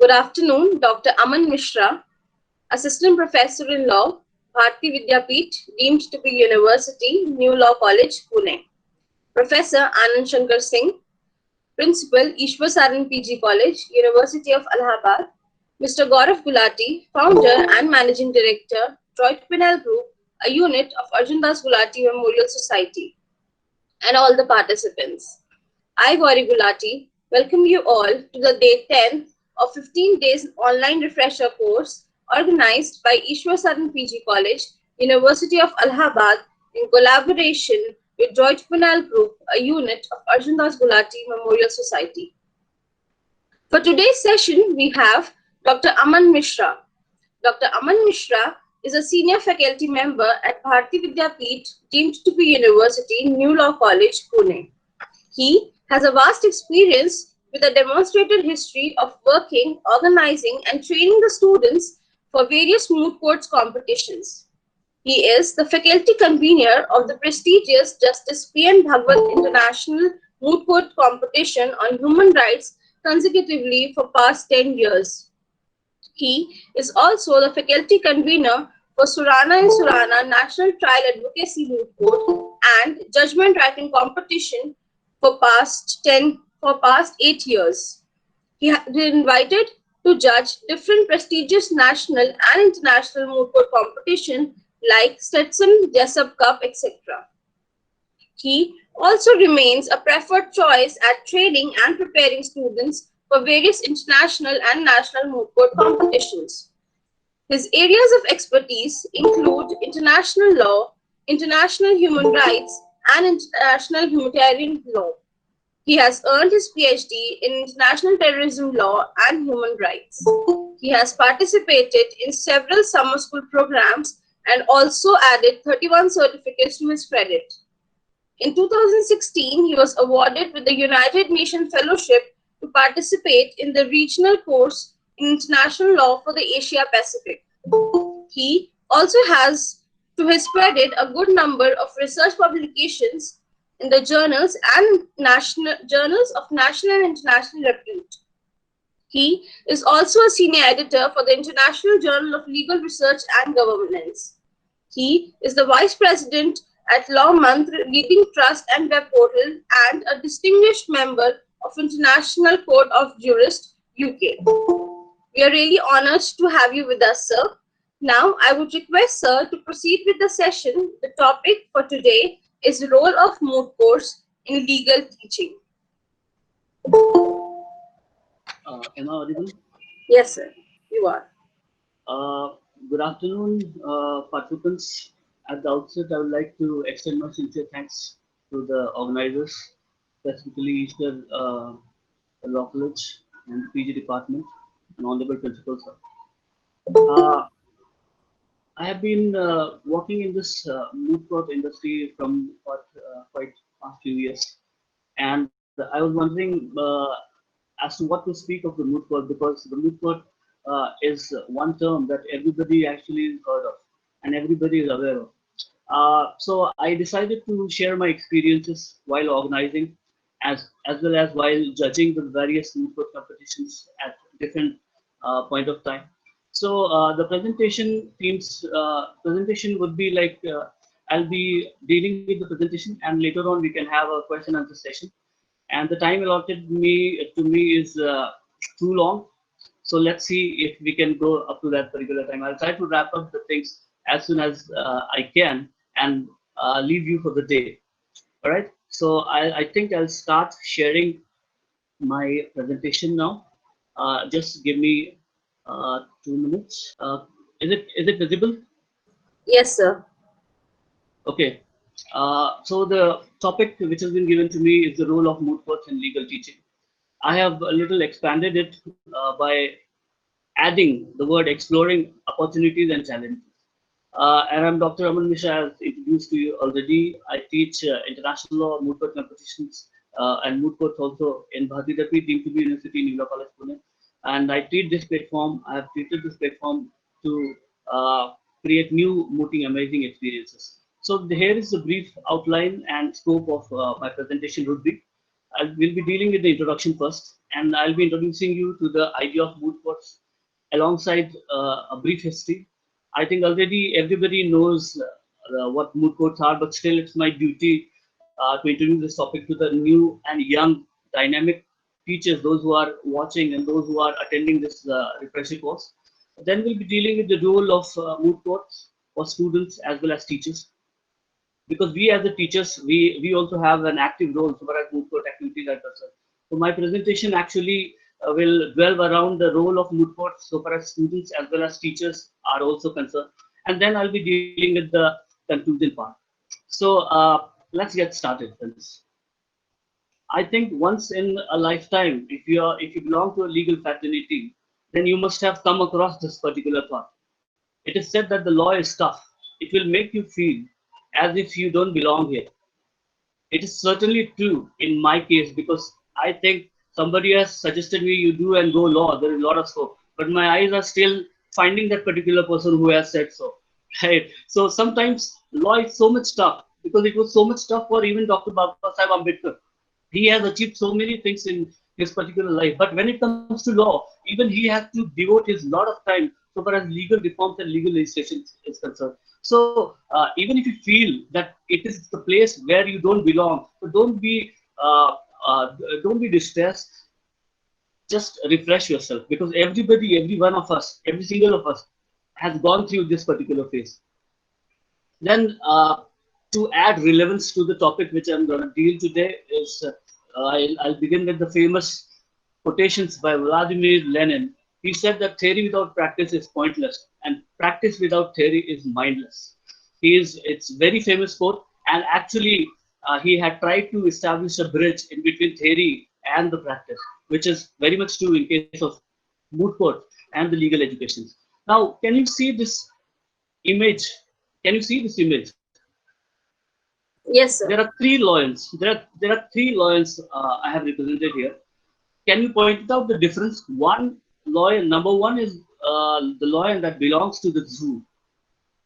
Good afternoon, Dr. Aman Mishra, Assistant Professor in Law, Bharati Vidyapeeth, deemed to be University, New Law College, Pune. Professor Anand Shankar Singh, Principal, Iswar Saran PG College, University of Allahabad. Mr. Gauri Gulati, Founder and Managing Director, Droit Penale Group, a unit of Arjun Gulati Memorial Society, and all the participants. I, Gauri Gulati, welcome you all to the day 10 of 15 days online refresher course organized by Iswar Saran PG College, University of Allahabad, in collaboration with Droit Penale Group, a unit of Arjun Gulati Memorial Society. For today's session, we have Dr. Aman Mishra. Dr. Aman Mishra is a senior faculty member at Bharati Vidyapeeth, deemed to be University, New Law College, Pune. He has a vast experience with a demonstrated history of working, organizing, and training the students for various moot courts competitions. He is the faculty convener of the prestigious Justice P.N. Bhagwat International Moot Court Competition on Human Rights consecutively for past 10 years. He is also the faculty convener for Surana and Surana National Trial Advocacy Moot Court and Judgment Writing Competition for past 8 years. He has been invited to judge different prestigious national and international moot court competitions like Stetson, Jessup Cup, etc. He also remains a preferred choice at training and preparing students for various international and national moot court competitions. His areas of expertise include international law, international human rights, and international humanitarian law. He has earned his PhD in international terrorism law and human rights. He has participated in several summer school programs and also added 31 certificates to his credit. In 2016, he was awarded with the United Nations Fellowship to participate in the regional course in international law for the Asia Pacific. He also has to his credit a good number of research publications in the journals and journals of national and international repute. He is also a senior editor for the International Journal of Legal Research and Governance. He is the vice president at Law Mantra, leading trust and web portal, and a distinguished member of International Court of Jurists, UK. We are really honored to have you with us, sir. Now, I would request, sir, to proceed with the session. The topic for today is the role of moot courts in legal teaching. Am I audible? Yes, sir, you are. Good afternoon, participants. At the outset, I would like to extend my sincere thanks to the organizers, specifically Iswar Law College and PG Department, and Honorable Principal, sir. I have been working in this moot court industry from quite past few years, and I was wondering as to what to speak of the moot court, because the moot court is one term that everybody actually heard of and everybody is aware of. So I decided to share my experiences while organizing, as well as while judging the various moot court competitions at different point of time. So the presentation would be like I'll be dealing with the presentation, and later on we can have a question and answer session. And the time allotted to me is too long, so let's see if we can go up to that particular time. I'll try to wrap up the things as soon as I can and leave you for the day. All right. So I think I'll start sharing my presentation now. Just give me 2 minutes. Is it visible? Yes, sir. Okay. So the topic which has been given to me is the role of moot courts in legal teaching. I have a little expanded it by adding the word exploring opportunities and challenges. And I'm Dr. Aman Mishra, as introduced to you already. I teach international law, moot court competitions, and moot courts also in Bharati Vidyapeeth, deemed to be University, New Law College, Pune. And I treat this platform, I have treated this platform to create new, mooting, amazing experiences. So here is the brief outline and scope of my presentation would be. We'll be dealing with the introduction first, and I'll be introducing you to the idea of moot courts alongside a brief history. I think already everybody knows what moot courts are, but still it's my duty to introduce this topic to the new and young dynamic teachers, those who are watching and those who are attending this refresher course. Then we'll be dealing with the role of moot courts for students as well as teachers, because we as the teachers, we also have an active role so far as moot court activities are concerned. So my presentation actually will dwell around the role of moot courts so far as students as well as teachers are also concerned, and then I'll be dealing with the conclusion part. So let's get started, friends. I think once in a lifetime, if you belong to a legal fraternity, then you must have come across this particular thought. It is said that the law is tough. It will make you feel as if you don't belong here. It is certainly true in my case, because I think somebody has suggested me you do and go law. There is a lot of scope, but my eyes are still finding that particular person who has said so. Right. So sometimes law is so much tough, because it was so much tough for even Dr. Baba Sahib Ambedkar. He has achieved so many things in his particular life, but when it comes to law, even he has to devote his lot of time so far as legal reforms and legal legislation is concerned. So even if you feel that it is the place where you don't belong, so uh, don't be distressed. Just refresh yourself, because everybody, every one of us, every single of us has gone through this particular phase. Then, to add relevance to the topic which I'm going to deal today is I'll begin with the famous quotations by Vladimir Lenin. He said that theory without practice is pointless, and practice without theory is mindless. It's very famous quote, and actually he had tried to establish a bridge in between theory and the practice, which is very much true in case of moot court and the legal educations. Now, can you see this image? Can you see this image? Yes, There sir. are three lions. There are three lions I have represented here. Can you point out the difference? One lion, number one is the lion that belongs to the zoo.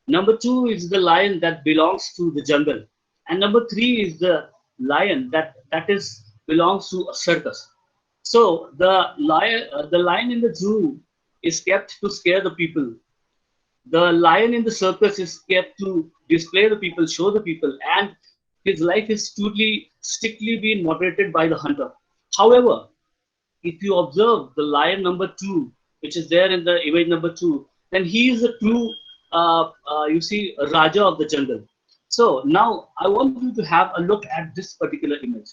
Number two is the lion that belongs to the jungle, and number three is the lion that is belongs to a circus. So the lion in the zoo is kept to scare the people. The lion in the circus is kept to display the people, show the people, and his life is totally strictly being moderated by the hunter. However, if you observe the lion number two, which is there in the image number two, then he is a true, you see, Raja of the jungle. So now I want you to have a look at this particular image.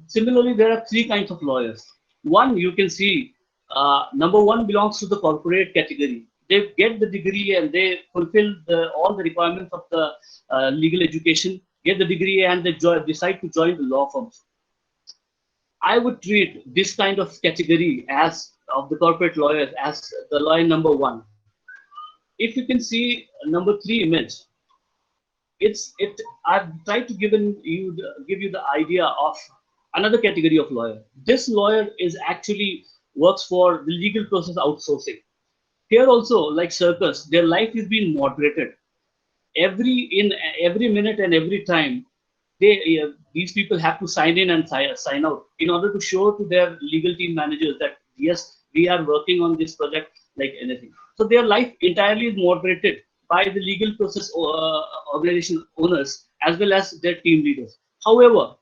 Similarly, there are three kinds of lawyers. One, you can see, number one belongs to the corporate category. They get the degree and they fulfill all the requirements of the legal education, get the degree, and they decide to join the law firms. I would treat this kind of category as of the corporate lawyers as the lawyer number one. If you can see number three image, it. I've tried to give you the idea of another category of lawyer. This lawyer is actually works for the legal process outsourcing. Here also, like circus, their life is being moderated. In every minute and every time, these people have to sign in and sign out in order to show to their legal team managers that yes, we are working on this project like anything. So their life entirely is moderated by the legal process organization owners as well as their team leaders. However,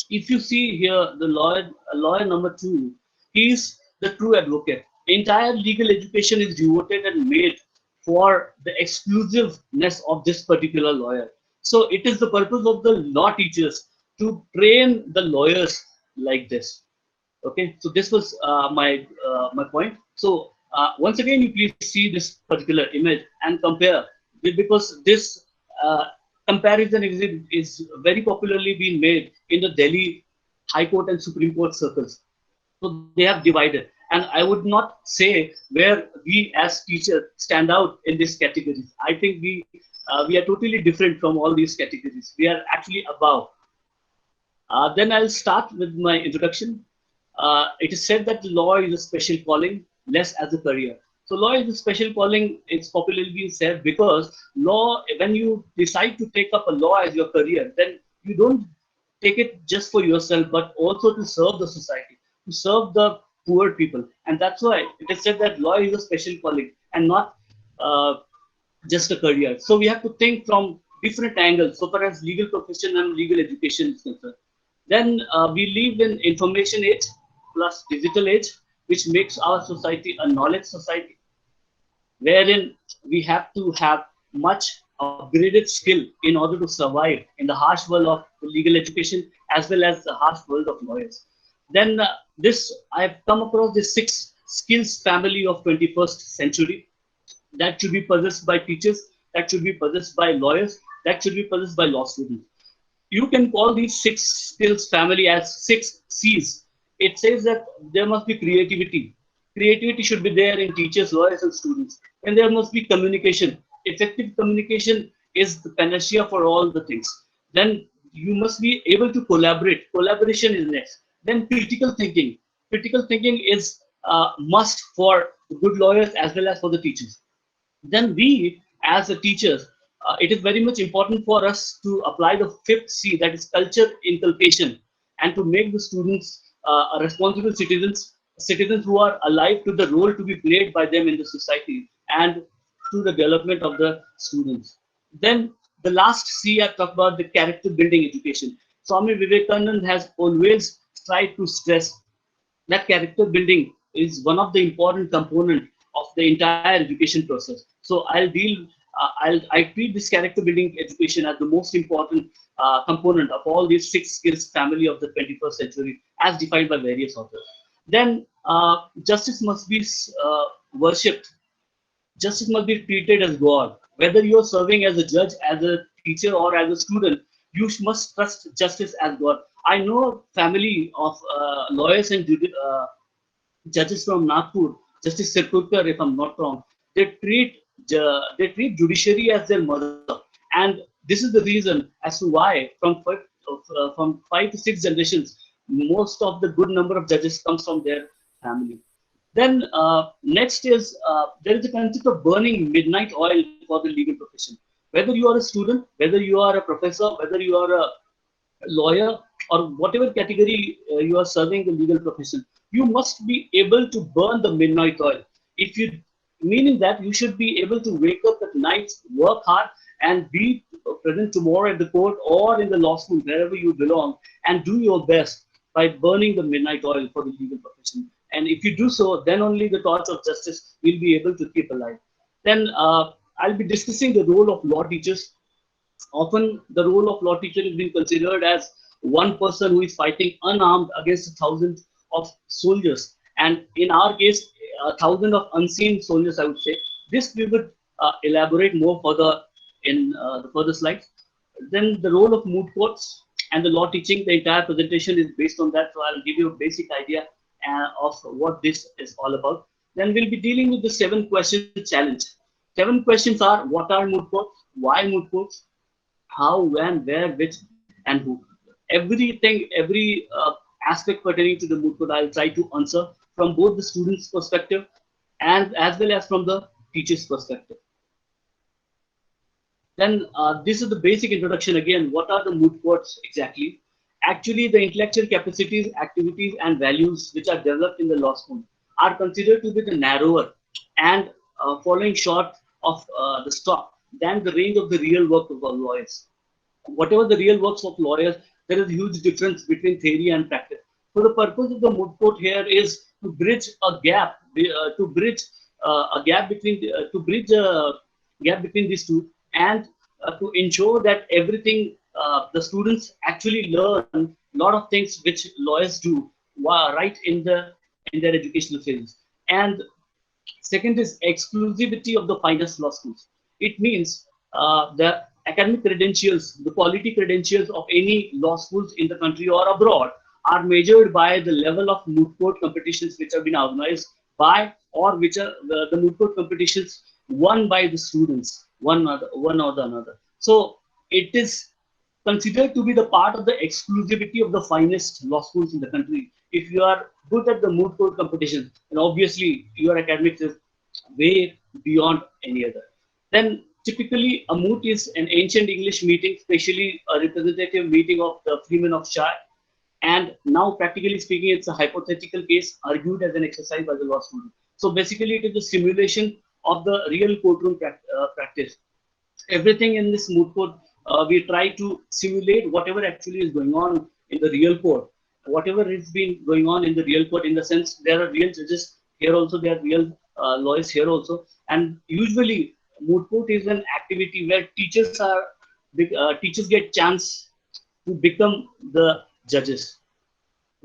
if you see here the lawyer number two, he is the true advocate. Entire legal education is devoted and made for the exclusiveness of this particular lawyer. So it is the purpose of the law teachers to train the lawyers like this. Okay, so this was my point. So once again, you please see this particular image and compare, because this uh, comparison is very popularly being made in the Delhi High Court and Supreme Court circles. So they have divided, and I would not say where we as teachers stand out in these categories. I think we are totally different from all these categories. We are actually above. Then I'll start with my introduction. It is said that law is a special calling, less as a career. So law is a special calling. It's popularly being said because law, when you decide to take up a law as your career, then you don't take it just for yourself, but also to serve the society, to serve the poor people. And that's why it is said that law is a special calling and not uh, just a career. So we have to think from different angles so far as legal profession and legal education is concerned. Then we live in information age plus digital age, which makes our society a knowledge society, wherein we have to have much upgraded skill in order to survive in the harsh world of legal education as well as the harsh world of lawyers. Then this I've come across this 6 skills family of 21st century that should be possessed by teachers, that should be possessed by lawyers, that should be possessed by law students. You can call these 6 skills family as 6 C's. It says that there must be creativity. Creativity should be there in teachers, lawyers, and students. And there must be communication. Effective communication is the panacea for all the things. Then you must be able to collaborate. Collaboration is next. Then critical thinking. Critical thinking is must for good lawyers as well as for the teachers. Then we as a teachers, it is very much important for us to apply the 5th C, that is culture inculcation, and to make the students responsible citizens who are alive to the role to be played by them in the society and to the development of the students. Then the last C I talked about, the character building education. Swami Vivekananda has always tried to stress that character building is one of the important component of the entire education process. So I treat this character building education as the most important component of all these 6 skills family of the 21st century as defined by various authors. Then justice must be worshipped. Justice must be treated as God. Whether you are serving as a judge, as a teacher, or as a student, you must trust justice as God. I know a family of lawyers and judges from Nagpur, Justice Sirpurkar, if I'm not wrong. They treat judiciary as their mother, and this is the reason as to why from 5 to 6 generations, most of the good number of judges comes from their family. Then next is there is a concept of burning midnight oil for the legal profession. Whether you are a student, whether you are a professor, whether you are a lawyer, or whatever category you are serving the legal profession, you must be able to burn the midnight oil. If you Meaning that you should be able to wake up at night, work hard, and be present tomorrow at the court or in the law school, wherever you belong, and do your best by burning the midnight oil for the legal profession. And if you do so, then only the torch of justice will be able to keep alive. Then I'll be discussing the role of law teachers. Often the role of law teacher is being considered as one person who is fighting unarmed against thousands of soldiers. And in our case, thousands of unseen soldiers, I would say. This we would elaborate more further in the further slides. Then the role of moot courts and the law teaching, the entire presentation is based on that. So I'll give you a basic idea of what this is all about. Then we'll be dealing with the 7-question challenge. 7 questions are: what are moot courts? Why moot courts? How, when, where, which, and who. Everything, every aspect pertaining to the moot court, I'll try to answer from both the student's perspective and as well as from the teacher's perspective. Then this is the basic introduction again. What are the moot courts exactly? Actually, the intellectual capacities, activities, and values which are developed in the law school are considered to be the narrower and falling short of the stock than the range of the real work of lawyers. Whatever the real works of lawyers, there is a huge difference between theory and practice. So the purpose of the moot court here is to bridge a gap, between these two, and to ensure that everything the students actually learn a lot of things which lawyers do right in their educational phases. And second is exclusivity of the finest law schools. It means the academic credentials, the quality credentials of any law schools in the country or abroad are measured by the level of moot court competitions which have been organized by, or which are the moot court competitions won by the students, one or the another. So it is considered to be the part of the exclusivity of the finest law schools in the country. If you are good at the moot court competition, then obviously your academics is way beyond any other. Then typically a moot is an ancient English meeting, especially a representative meeting of the freemen of Shire. And now, practically speaking, it's a hypothetical case argued as an exercise by the law student. So basically, it is a simulation of the real courtroom practice. Everything in this moot court, we try to simulate whatever actually is going on in the real court. Whatever has been going on in the real court, in the sense there are real judges here also, there are real lawyers here also. And usually, moot court is an activity where teachers get chance to become the judges,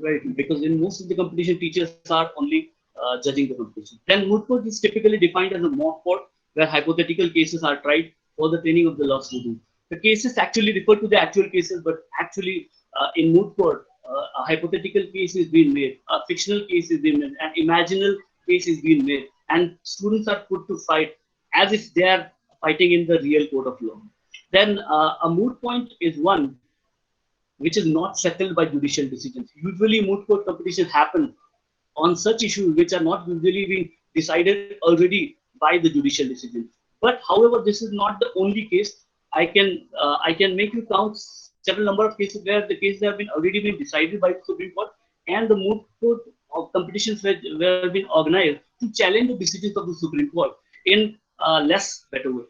right? Because in most of the competition, teachers are only judging the competition. Then moot court is typically defined as a mock court where hypothetical cases are tried for the training of the law student. The cases actually refer to the actual cases, but actually in moot court, a hypothetical case is being made, a fictional case is being made, an imaginal case is being made, and students are put to fight as if they are fighting in the real court of law. Then a moot point is one which is not settled by judicial decisions. Usually, moot court competitions happen on such issues which are not usually being decided already by the judicial decision. But however, this is not the only case. I can make you count several number of cases where the cases have been already been decided by the Supreme Court, and the moot court of competitions were being organized to challenge the decisions of the Supreme Court in a less better way.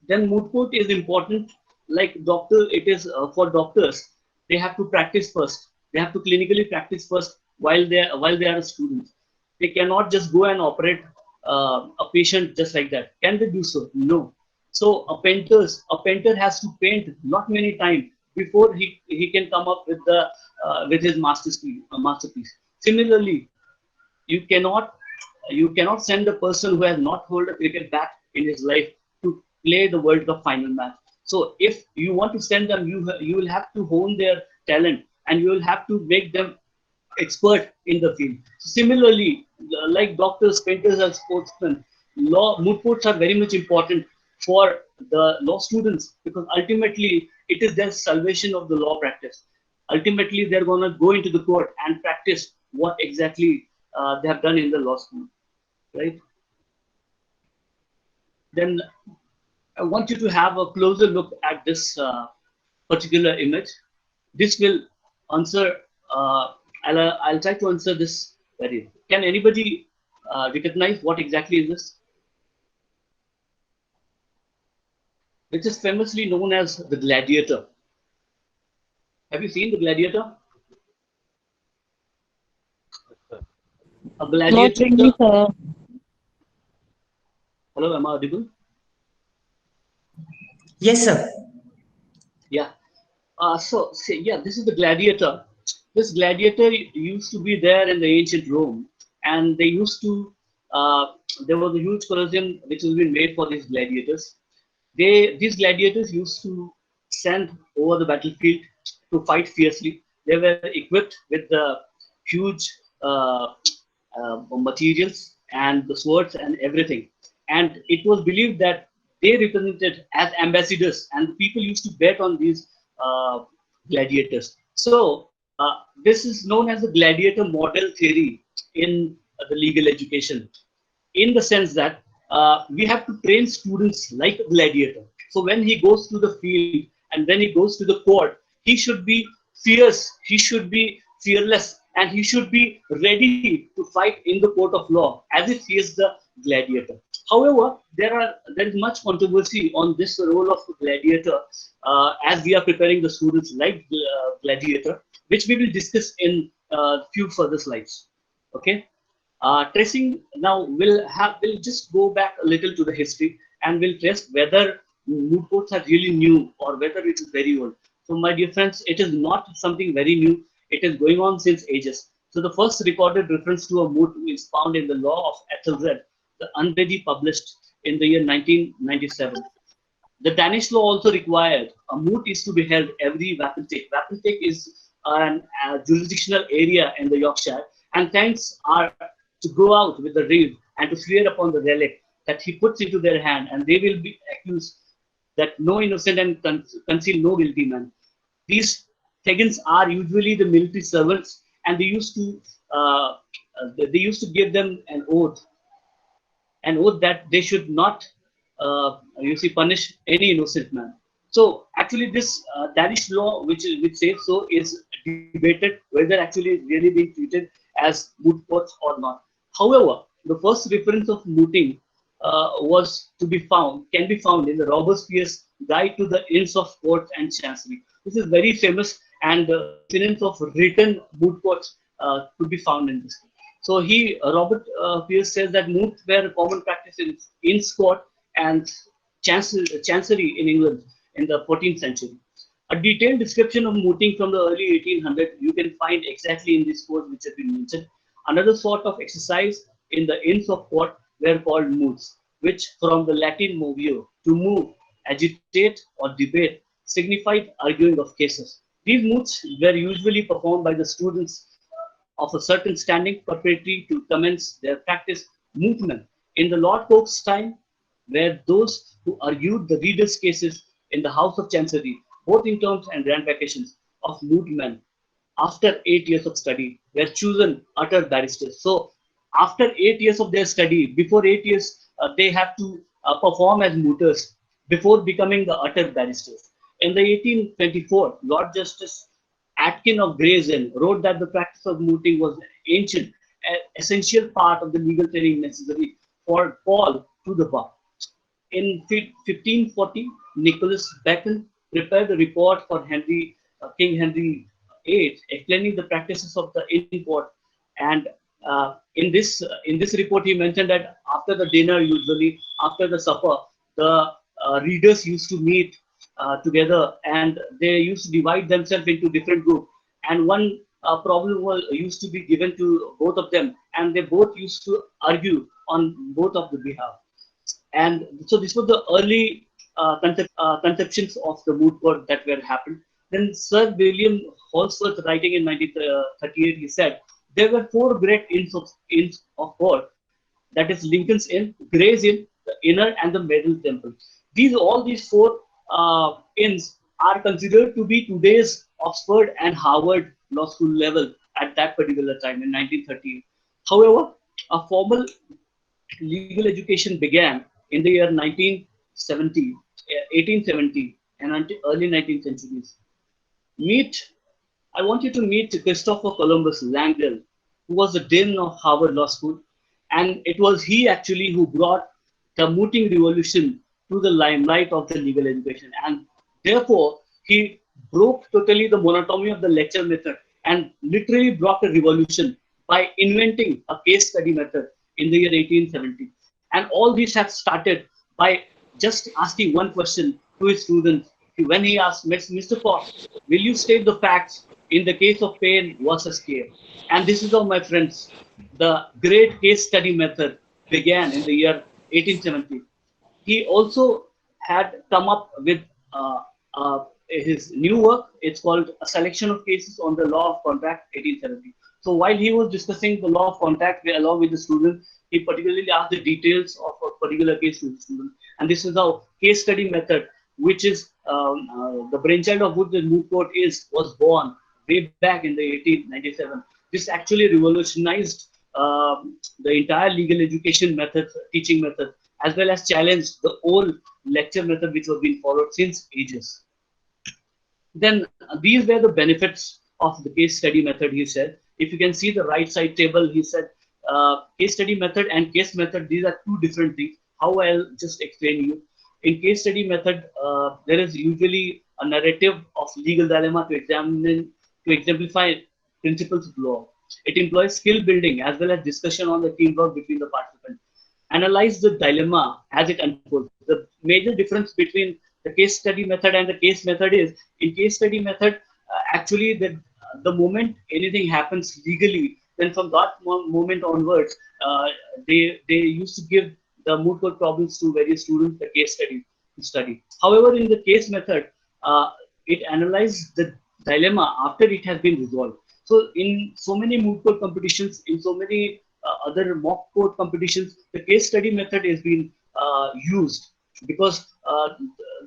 Then moot court is important. Like doctor, it is for doctors. They have to practice first. They have to clinically practice first while they are students. They cannot just go and operate a patient just like that. Can they do so? No. So a painter has to paint not many times before he can come up with his masterpiece. Similarly, you cannot you cannot send a person who has not held a cricket bat in his life to play the World Cup final match. So if you want to send them, you will have to hone their talent, and you will have to make them expert in the field. Similarly, like doctors, painters, and sportsmen, moot courts are very much important for the law students, because ultimately it is their salvation of the law practice. Ultimately, they're going to go into the court and practice what exactly they have done in the law school, right? Then I want you to have a closer look at this particular image. This will answer. I'll try to answer this very. Can anybody recognize what exactly is this? Which is famously known as the gladiator. Have you seen the gladiator? A Not gladiator. really, sir. Hello, am I audible? Yes, sir. Yeah. So, yeah, this is the gladiator. This gladiator used to be there in the ancient Rome, and they used to. There was a huge colosseum which has been made for these gladiators. These gladiators used to stand over the battlefield to fight fiercely. They were equipped with the huge materials and the swords and everything. And it was believed that they represented as ambassadors, and people used to bet on these gladiators. So this is known as the gladiator model theory in the legal education, in the sense that we have to train students like a gladiator. So when he goes to the field and when he goes to the court, he should be fierce, he should be fearless, and he should be ready to fight in the court of law as if he is the gladiator. However, there is much controversy on this role of gladiator as we are preparing the students like gladiator, which we will discuss in a few further slides. Okay. Tracing now will just go back a little to the history, and we'll trace whether moot courts are really new or whether it is very old. So my dear friends, it is not something very new. It is going on since ages. So the first recorded reference to a moot is found in the law of Ethelred, the unready published in the year 1997. The Danish law also required a moot is to be held every Wapentake. Wapentake is a jurisdictional area in the Yorkshire, and thanks are to go out with the reeve and to swear upon the relic that he puts into their hand, and they will be accused that no innocent and conceal no guilty man. These Thegans are usually the military servants, and they used to give them an oath that they should not punish any innocent man. So actually, this Danish law, which says so, is debated whether actually it's really being treated as moot courts or not. However, the first reference of mooting was to be found, can be found in the Robespierre's Guide to the Inns of Court and Chancery. This is very famous, and reference of written moot courts could be found in this. So Robert Pierce says that moots were a common practice in Inns Court and Chancery in England in the 14th century. A detailed description of mooting from the early 1800s you can find exactly in this course which has been mentioned. Another sort of exercise in the Inns of Court were called moots, which from the Latin movio, to move, agitate, or debate, signified arguing of cases. These moots were usually performed by the students of a certain standing preparatory to commence their practice movement. In the Lord Coke's time, were those who argued the readers' cases in the House of Chancery, both in terms and grand vacations of movement, after 8 years of study, were chosen utter barristers. So, after 8 years of their study, before 8 years, they have to perform as mooters before becoming the utter barristers. In the 1824, Lord Justice Atkin of Gray's Inn wrote that the practice of mooting was ancient, an essential part of the legal training necessary for Paul to the bar. In 1540, Nicholas Bacon prepared a report for King Henry VIII, explaining the practices of the inn court. And in this report, he mentioned that after the dinner, usually after the supper, the readers used to meet together, and they used to divide themselves into different groups. And one problem was used to be given to both of them, and they both used to argue on both of the behalf. And so this was the early conceptions of the moot court that were happened. Then Sir William Holsworth, writing in 1938, he said there were four great inns of court, that is Lincoln's Inn, Gray's Inn, the Inner, and the Middle Temple. These four inns are considered to be today's Oxford and Harvard Law School level at that particular time in 1938. However, a formal legal education began in the year 1970, 1870, and until early 19th centuries. I want you to meet Christopher Columbus Langdon, who was the dean of Harvard Law School, and it was he actually who brought the mooting revolution to the limelight of the legal education, and therefore he broke totally the monotony of the lecture method and literally brought a revolution by inventing a case study method in the year 1870. And all this has started by just asking one question to his students. When he asked, Mr. Fox, will you state the facts in the case of Paine versus Care? And this is how, my friends, the great case study method began in the year 1870. He also had come up with his new work. It's called A Selection of Cases on the Law of Contract, 1870. So while he was discussing the law of contract along with the student, he particularly asked the details of a particular case to the student. And this is how case study method, which is the brainchild of which the moot court was born way back in the 1897. This actually revolutionized the entire legal education method, teaching method, as well as challenged the old lecture method which was being followed since ages. Then these were the benefits of the case study method, he said. If you can see the right side table, he said case study method and case method, these are two different things. How I'll just explain you. In case study method, there is usually a narrative of legal dilemma to exemplify principles of law. It employs skill building as well as discussion on the teamwork between the participants. Analyze the dilemma as it unfolds. The major difference between the case study method and the case method is, in case study method, actually the moment anything happens legally, then from that moment onwards, they used to give the moot court problems to various students, the case study to study. However, in the case method, it analyzes the dilemma after it has been resolved. So in so many moot court competitions, in so many other mock court competitions, the case study method is being used because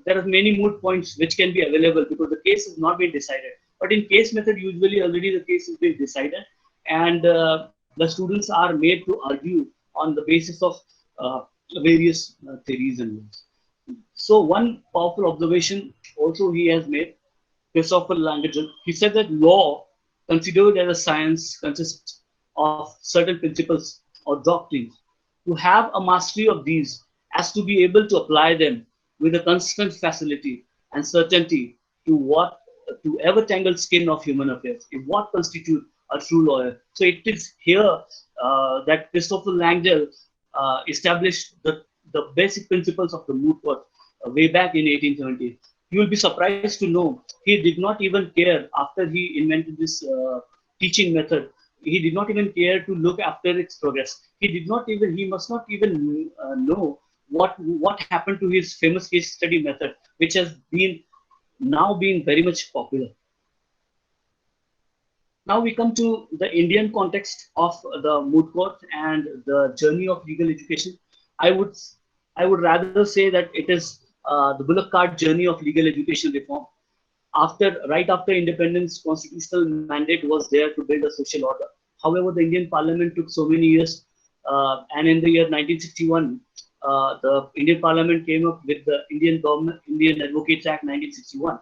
there are many moot points which can be available because the case has not been decided. But in case method, usually already the case has been decided, and the students are made to argue on the basis of various theories and laws. So one powerful observation also he has made, Christopher Langager, he said that law, considered as a science, consists of certain principles or doctrines. To have a mastery of these as to be able to apply them with a constant facility and certainty to what to ever tangled skin of human affairs, if what constitute a true lawyer. So it is here that Christopher Langdell established the basic principles of the moot court way back in 1870. You will be surprised to know he did not even care after he invented this teaching method. He did not even care to look after its progress. He must not even know what happened to his famous case study method, which has been now being very much popular. Now we come to the Indian context of the moot court and the journey of legal education. I would I would rather say that it is the bullock cart journey of legal education reform. Right after independence, constitutional mandate was there to build a social order. However, the Indian Parliament took so many years, and in the year 1961, the Indian Parliament came up with the Indian Government Indian Advocates Act 1961,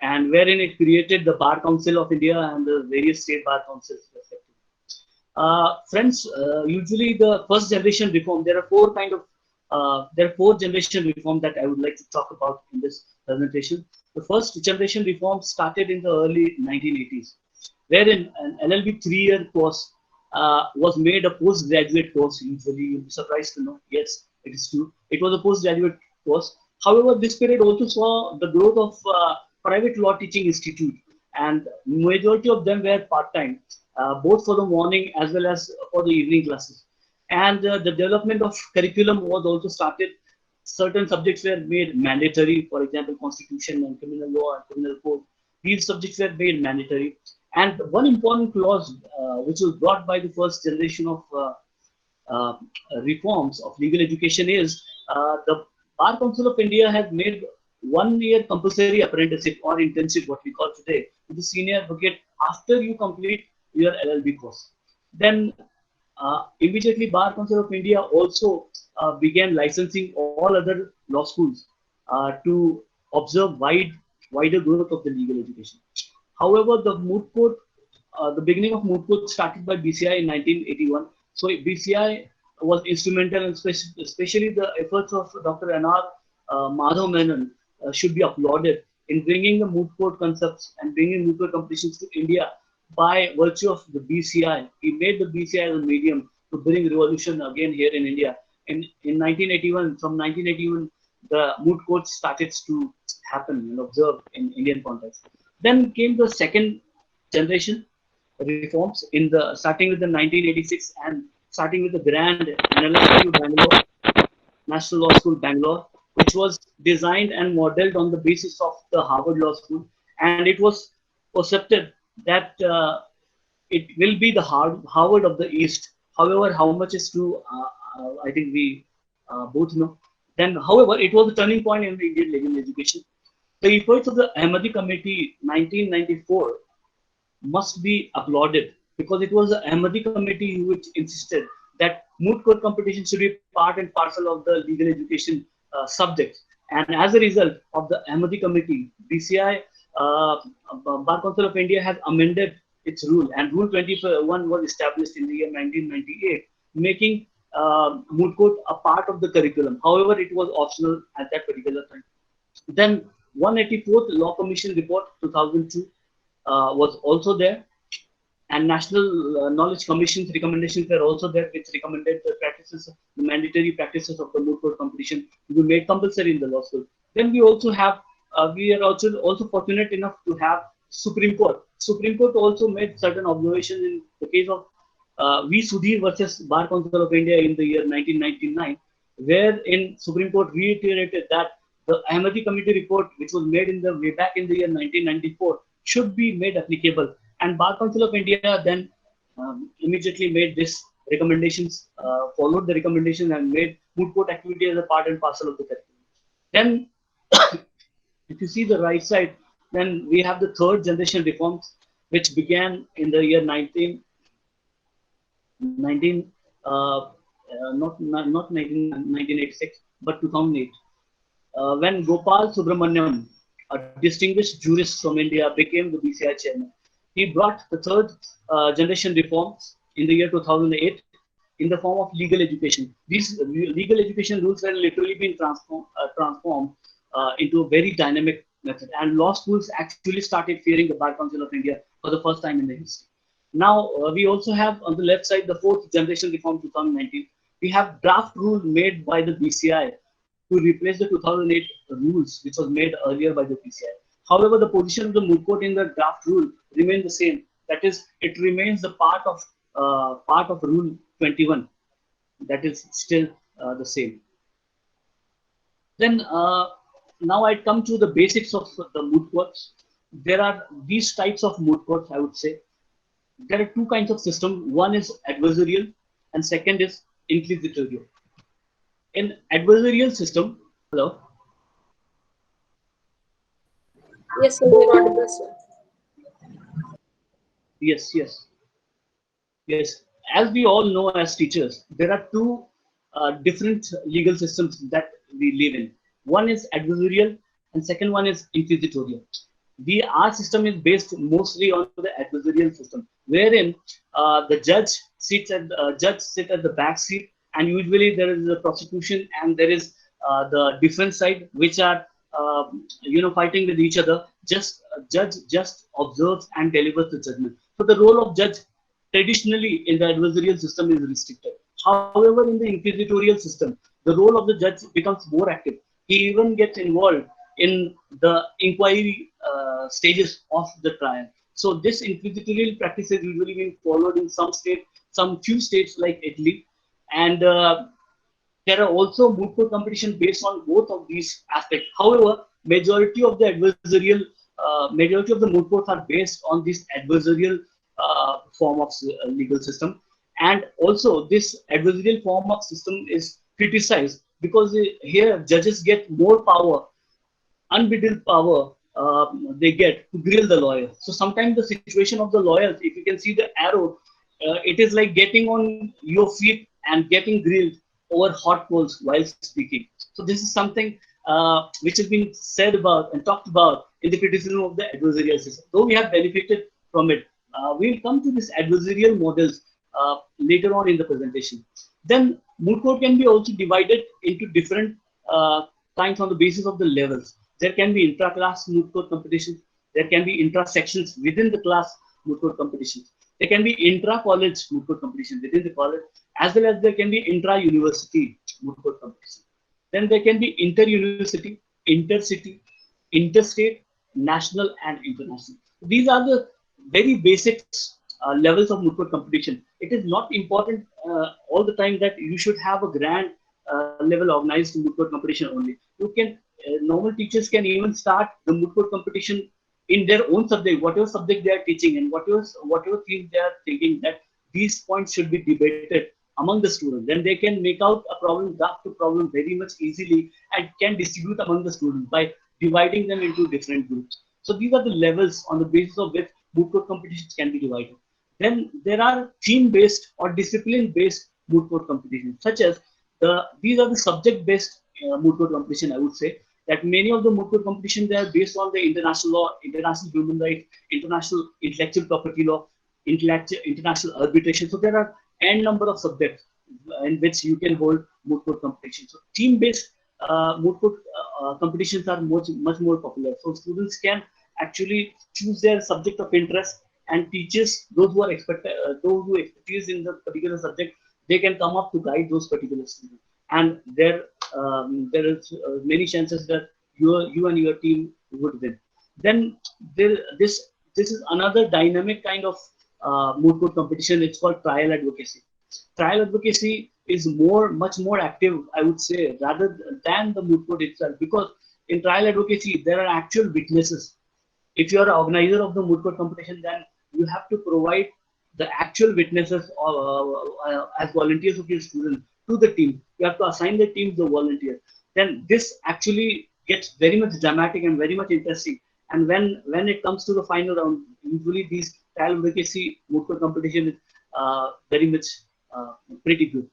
and wherein it created the Bar Council of India and the various state bar councils, respectively. Friends, usually the first generation reform, there are four generation reform that I would like to talk about in this presentation. The first generation reform started in the early 1980s, wherein an LLB 3-year course was made a postgraduate course. Usually, you'll be surprised to know. Yes, it is true. It was a postgraduate course. However, this period also saw the growth of private law teaching institute, and majority of them were part-time, both for the morning as well as for the evening classes. And the development of curriculum was also started. Certain subjects were made mandatory, for example, constitution and criminal law and criminal code. These subjects were made mandatory. And one important clause which was brought by the first generation of uh, reforms of legal education is the Bar Council of India has made 1 year compulsory apprenticeship or internship, what we call today, to the senior advocate after you complete your LLB course. Then immediately Bar Council of India also began licensing all other law schools to observe wider growth of the legal education. However, the moot court, the beginning of moot court started by BCI in 1981. So BCI was instrumental, and especially the efforts of Dr. N.R. Madhav Menon should be applauded in bringing the moot court concepts and bringing moot court competitions to India by virtue of the BCI. He made the BCI as a medium to bring revolution again here in India. In 1981, from 1981, the moot court started to happen and observe in Indian context. Then came the second generation reforms in the starting with the 1986 and starting with the grand NLSU Bangalore, National Law School Bangalore, which was designed and modeled on the basis of the Harvard Law School, and it was percepted that it will be the Harvard of the East. However, how much is true, I think we both know. Then, however, it was a turning point in the Indian legal education. The efforts of the Ahmadi Committee 1994 must be applauded because it was the Ahmadi Committee which insisted that moot court competition should be part and parcel of the legal education subjects. And as a result of the Ahmadi Committee, BCI, Bar Council of India, has amended its rule, and Rule 21 was established in the year 1998, making moot court a part of the curriculum. However, it was optional at that particular time. Then 184th Law Commission Report 2002 was also there, and National Knowledge Commission's recommendations were also there, which recommended the mandatory practices of the moot court competition to be made compulsory in the law school. Then we are also fortunate enough to have Supreme Court. Supreme Court also made certain observations in the case of V. Sudhir versus Bar Council of India in the year 1999, wherein Supreme Court reiterated that the Ahmadi Committee report, which was made in the way back in the year 1994, should be made applicable. And Bar Council of India then immediately made this recommendations, followed the recommendation and made moot court activity as a part and parcel of the curriculum. Then, if you see the right side, then we have the third generation reforms, which began in the year 1986, but 2008. when Gopal Subramaniam, a distinguished jurist from India, became the BCI chairman. He brought the third generation reforms in the year 2008 in the form of legal education. These legal education rules were literally being transformed into a very dynamic method, and law schools actually started fearing the Bar Council of India for the first time in the history. Now, we also have on the left side the fourth generation reform 2019. We have draft rule made by the BCI to replace the 2008 rules, which was made earlier by the BCI. However, the position of the Moot Court in the draft rule remained the same. That is, it remains the part of Rule 21. That is still the same. Then now I come to the basics of the moot courts. There are these types of moot courts, I would say. There are two kinds of system. One is adversarial and second is inquisitorial. In adversarial system, hello? Yes, sir, you're audible, sir. Yes, yes. Yes, as we all know as teachers, there are two different legal systems that we live in. One is adversarial and second one is inquisitorial. Our system is based mostly on the adversarial system, wherein the judge sit at the back seat, and usually there is the prosecution and there is the defense side, which are fighting with each other. Judge just observes and delivers the judgment. So the role of judge traditionally in the adversarial system is restricted. However, in the inquisitorial system, the role of the judge becomes more active. He even gets involved in the inquiry stages of the trial. So this inquisitorial practice is usually being followed in some few states like Italy, and there are also moot court competition based on both of these aspects. However, majority of the moot courts are based on this adversarial form of legal system, and also this adversarial form of system is criticized because here judges get more power, unbridled power they get to grill the lawyer. So sometimes the situation of the lawyers, if you can see the arrow, it is like getting on your feet and getting grilled over hot coals while speaking. So this is something which has been said about and talked about in the criticism of the adversarial system. Though we have benefited from it, we'll come to this adversarial models later on in the presentation. Then moot court can be also divided into different kinds on the basis of the levels. There can be intra-class moot court competitions. There can be intra-sections within the class moot court competitions. There can be intra-college moot court competition within the college, as well as there can be intra-university moot court competition. Then there can be inter-university, inter-city, interstate, national, and international. These are the very basic levels of moot court competition. It is not important all the time that you should have a grand level organized moot court competition only. You can normal teachers can even start the moot court competition in their own subject, whatever subject they are teaching, and whatever theme they are thinking that these points should be debated among the students. Then they can make out a problem, draft a problem very much easily, and can distribute among the students by dividing them into different groups. So these are the levels on the basis of which moot court competitions can be divided. Then there are theme-based or discipline-based moot court competitions, such as these are the subject-based moot court competition, I would say. That many of the moot court competitions, they are based on the international law, international human rights, international intellectual property law, international arbitration. So there are n number of subjects in which you can hold moot court competitions. So team-based moot court competitions are much more popular. So students can actually choose their subject of interest, and teachers, those who expertise in the particular subject, they can come up to guide those particular students. And there is many chances that you and your team would win. Then this is another dynamic kind of moot court competition. It's called trial advocacy. Trial advocacy is much more active, I would say, rather than the moot court itself, because in trial advocacy there are actual witnesses. If you are an organizer of the moot court competition, then you have to provide the actual witnesses as volunteers of your students to the team. You have to assign the team the volunteer. Then this actually gets very much dramatic and very much interesting. And when it comes to the final round, usually these trial advocacy moot court competition is very much pretty good.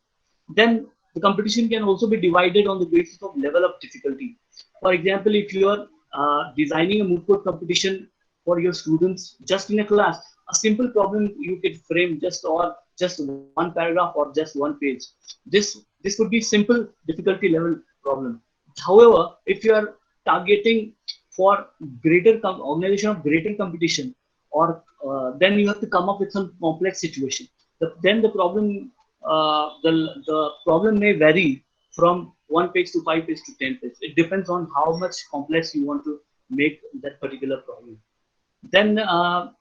Then The competition can also be divided on the basis of level of difficulty. For example, if you are designing a moot court competition for your students just in a class, a simple problem you could frame just one paragraph or just one page. This could be simple difficulty level problem. However, if you are targeting for greater organization of greater competition, or then you have to come up with some complex situation. Then the problem may vary from 1 page to 5 page to 10 page. It depends on how much complex you want to make that particular problem. Then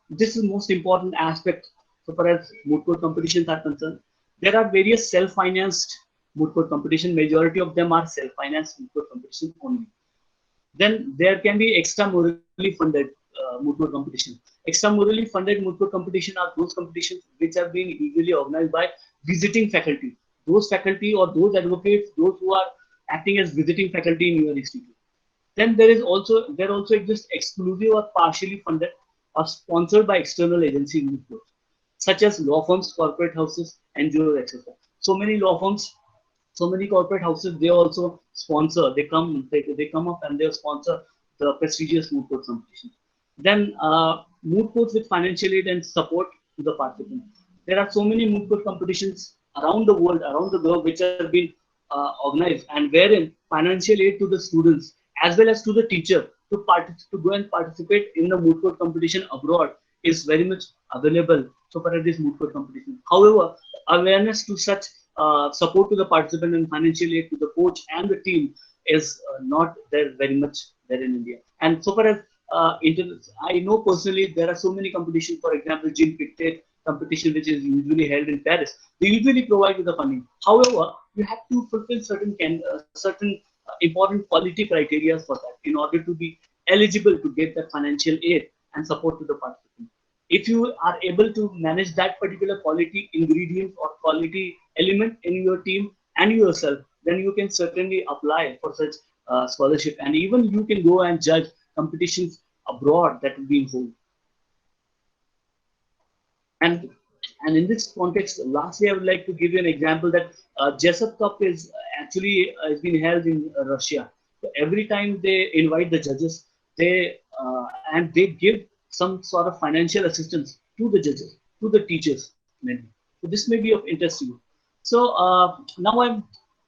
this is the most important aspect so far as moot court competitions are concerned. There are various self-financed moot court competition. Majority of them are self-financed moot court competition only. Then there can be extra-morally funded moot court competition. Extra-morally funded moot court competition are those competitions which are being usually organized by visiting faculty. Those faculty or those advocates, those who are acting as visiting faculty in your institute. Then there also exists exclusive or partially funded or sponsored by external agencies moot courts, such as law firms, corporate houses, NGOs, etc. So many law firms, so many corporate houses, they also sponsor. They come up and they sponsor the prestigious moot court competition. Then moot courts with financial aid and support to the participants. There are so many moot court competitions around the world, around the globe, which have been organized, and wherein financial aid to the students as well as to the teacher to go and participate in the moot court competition abroad is very much available so far as this moot court competition. However, awareness to such support to the participant and financial aid to the coach and the team is not there very much there in India. And so far as I know personally, there are so many competitions. For example, Gym Pictet competition, which is usually held in Paris. They usually provide you the funding. However, you have to fulfill certain important quality criteria for that in order to be eligible to get that financial aid and support to the participant. If you are able to manage that particular quality ingredient or quality element in your team and yourself, then you can certainly apply for such scholarship, and even you can go and judge competitions abroad that will be held. And in this context, lastly, I would like to give you an example that Jessup Cup is actually has been held in Russia. So every time they invite the judges, and they give some sort of financial assistance to the judges, to the teachers, maybe. So this may be of interest to you. So now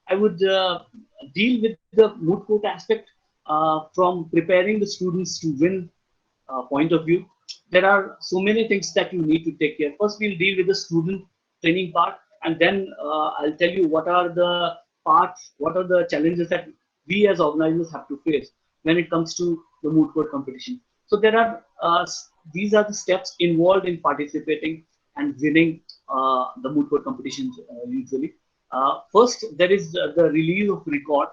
I would deal with the moot court aspect from preparing the students to win point of view. There are so many things that you need to take care. First, we'll deal with the student training part, and then I'll tell you what are the parts, what are the challenges that we as organizers have to face when it comes to the moot court competition. So there are these are the steps involved in participating and winning the moot court competitions usually. First, there is the release of record,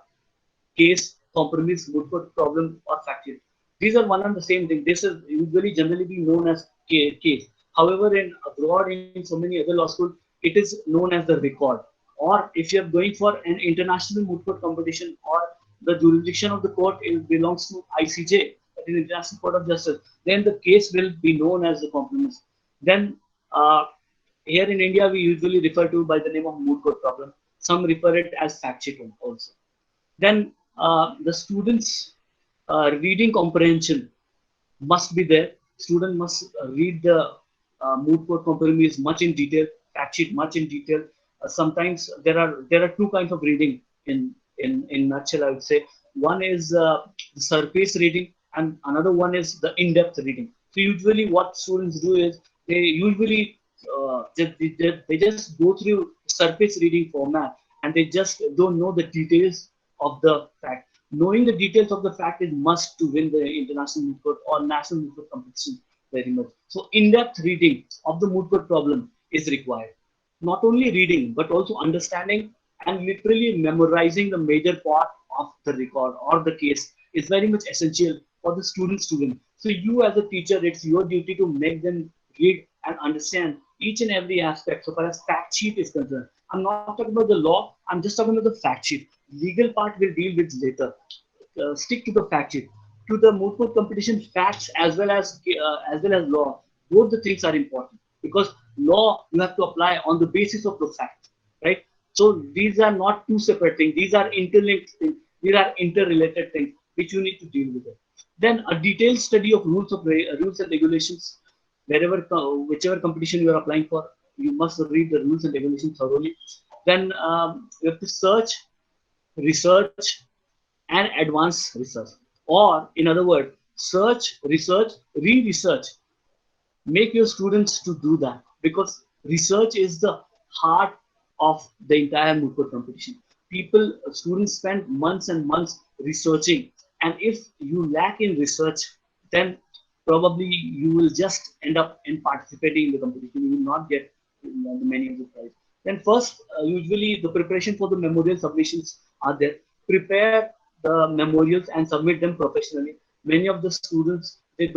case, compromise, moot court problem, or fact sheet. These are one and the same thing. This is usually generally be known as case. However, in abroad, in so many other law schools, it is known as the record. Or if you are going for an international moot court competition, or the jurisdiction of the court belongs to ICJ, that is International Court of Justice, then the case will be known as the compromise. Then here in India, we usually refer to by the name of moot court problem. Some refer it as fact sheet also. Then the students' reading comprehension must be there. Student must read the moot court compromise much in detail, fact sheet much in detail. Sometimes there are two kinds of reading in nutshell, I would say. One is the surface reading, and another one is the in-depth reading. So usually, what students do is they usually they just go through surface reading format, and they just don't know the details of the fact. Knowing the details of the fact is must to win the international moot court or national moot court competition very much. So in-depth reading of the moot court problem is required. Not only reading, but also understanding and literally memorizing the major part of the record or the case is very much essential for the students to win. So you as a teacher, it's your duty to make them read and understand each and every aspect so far as fact sheet is concerned. I'm not talking about the law, I'm just talking about the fact sheet. Legal part we'll deal with later. Stick to the fact sheet. To the moot court competition, facts as well as law, both the things are important, because law you have to apply on the basis of the fact, right? So these are not two separate things. These are interlinked things. These are interrelated things which you need to deal with it. Then a detailed study of rules and regulations, whichever competition you are applying for, you must read the rules and regulations thoroughly. Then you have to search, research, and advance research. Or in other words, search, research, re-research. Make your students to do that, because research is the heart of the entire moot court competition. Students spend months and months researching, and if you lack in research, then probably you will just end up in participating in the competition. You will not get many of the prize. Then first, usually the preparation for the memorial submissions are there. Prepare the memorials and submit them professionally. Many of the students, they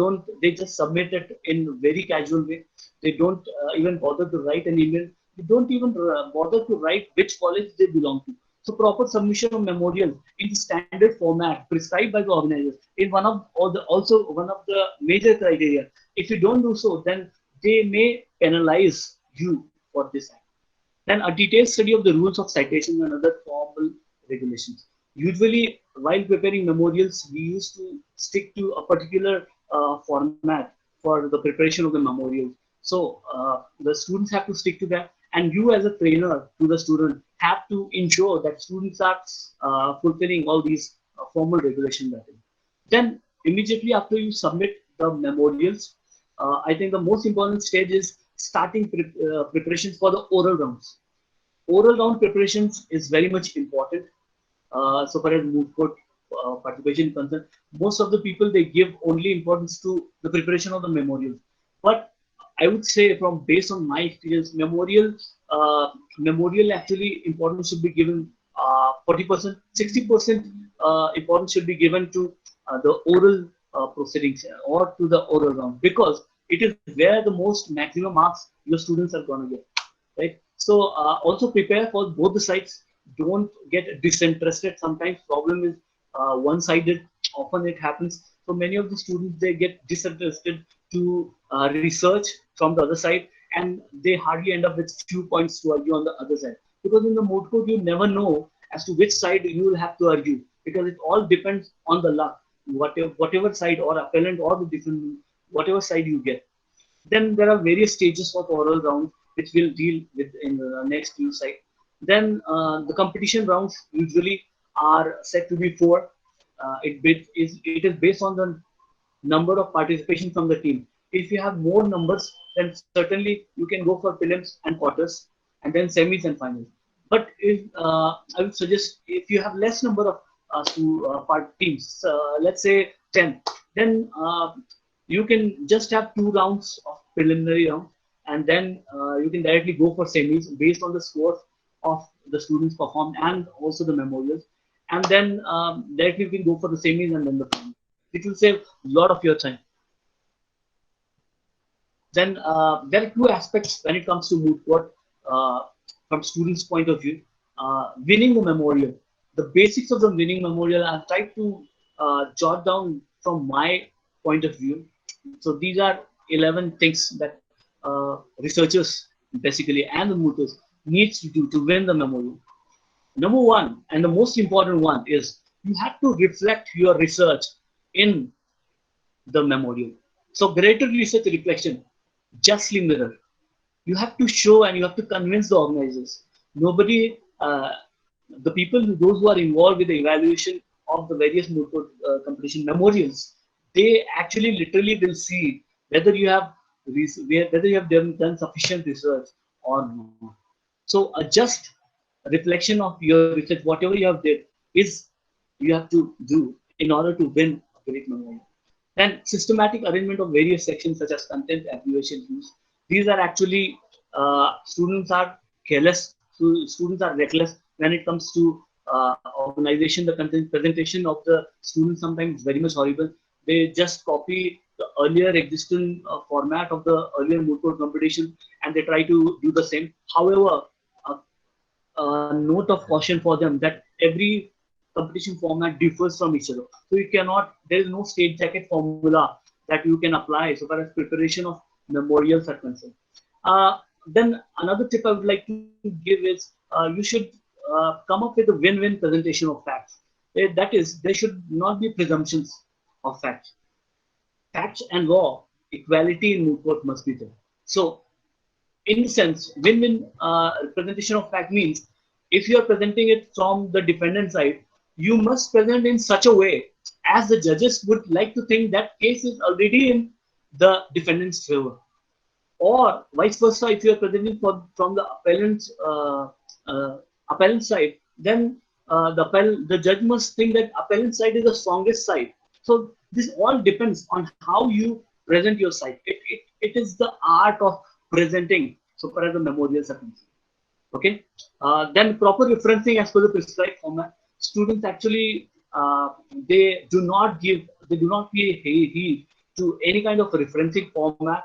just submit it in a very casual way. They don't even bother to write an email. They don't even bother to write which college they belong to. So proper submission of memorials in the standard format prescribed by the organizers is also one of the major criteria. If you don't do so, then they may penalize you for this act. Then a detailed study of the rules of citation and other formal regulations. Usually, while preparing memorials, we used to stick to a particular format for the preparation of the memorials. So the students have to stick to that, and you as a trainer to the student have to ensure that students are fulfilling all these formal regulations. Then immediately after you submit the memorials, I think the most important stage is starting preparations for the oral rounds. Oral round preparations is very much important. So far as moot court participation is concerned, most of the people, they give only importance to the preparation of the memorials. But I would say, from based on my experience, memorial actually importance should be given 40%, 60% importance should be given to the oral proceedings or to the oral round, because it is where the most maximum marks your students are going to get, right? So also prepare for both the sides. Don't get disinterested. Sometimes problem is one-sided. Often it happens. So many of the students, they get disinterested to research from the other side, and they hardly end up with few points to argue on the other side. Because in the moot court, you never know as to which side you will have to argue, because it all depends on the luck. Whatever side or appellant or the different, whatever side you get. Then there are various stages of oral round, which we'll deal with in the next few slides. Then the competition rounds usually are said to be four. It is based on the number of participation from the team. If you have more numbers, then certainly you can go for prelims and quarters, and then semis and finals. But if I would suggest, if you have less number of teams, let's say 10, then you can just have 2 rounds of preliminary round, and then you can directly go for semis based on the scores of the students performed and also the memorials, and then directly you can go for the semis and then the finals. It will save a lot of your time. Then there are two aspects when it comes to moot court from students' point of view. Winning the memorial, the basics of the winning memorial, I've tried to jot down from my point of view. So these are 11 things that researchers basically and the mooters needs to do to win the memorial. Number one, and the most important one, is you have to reflect your research in the memorial. So greater research reflection, justly mirror. You have to show and you have to convince the organizers. Nobody, the people, those who are involved with the evaluation of the various moot court competition memorials, they actually literally will see whether you have done sufficient research or not. So a just reflection of your research, whatever you have did, is you have to do in order to win a great memorial. Then systematic arrangement of various sections such as content, abbreviation, use. These are actually students are careless. Students are reckless when it comes to organization. The content presentation of the students sometimes is very much horrible. They just copy the earlier existing format of the earlier moot court competition, and they try to do the same. However, a note of caution for them that every competition format differs from each other. So you cannot, there is no state jacket formula that you can apply so far as preparation of memorials are concerned. Then another tip I would like to give is you should come up with a win-win presentation of facts. That is, there should not be presumptions of facts. Facts and law, equality in moot court must be there. So, in the sense, win-win presentation of fact means if you are presenting it from the defendant side, you must present in such a way as the judges would like to think that case is already in the defendant's favor. Or vice versa, if you are presenting from the appellant side, then the judge must think that appellant side is the strongest side. So this all depends on how you present your side. It is the art of presenting so far as the memorials are concerned. Okay. Then proper referencing as per the prescribed format. Students actually they do not pay heed to any kind of referencing format.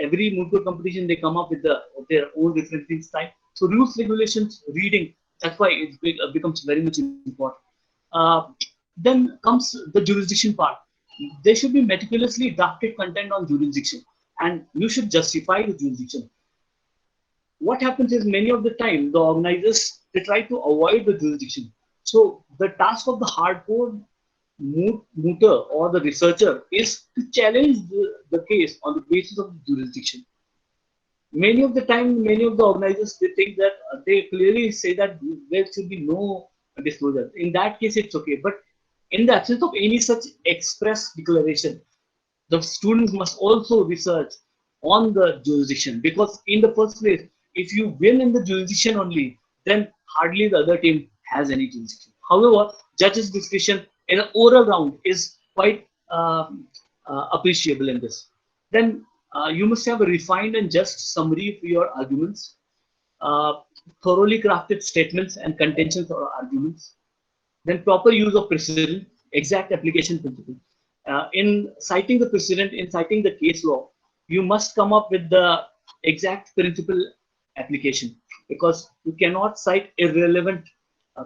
Every moot court competition they come up with their own referencing style. So rules, regulations, reading. That's why it becomes very much important. Then comes the jurisdiction part. There should be meticulously drafted content on jurisdiction, and you should justify the jurisdiction. What happens is many of the time the organizers they try to avoid the jurisdiction. So the task of the hardcore mooter or the researcher is to challenge the case on the basis of the jurisdiction. Many of the time, many of the organizers they think that they clearly say that there should be no disclosure. In that case, it's okay. But in the absence of any such express declaration, the students must also research on the jurisdiction, because in the first place, if you win in the jurisdiction only, then hardly the other team has any jurisdiction. However, judges' discretion in an oral round is quite appreciable in this. Then you must have a refined and just summary for your arguments, thoroughly crafted statements and contentions or arguments, then proper use of precedent, exact application principle. In citing the precedent, in citing the case law, you must come up with the exact principle application, because you cannot cite irrelevant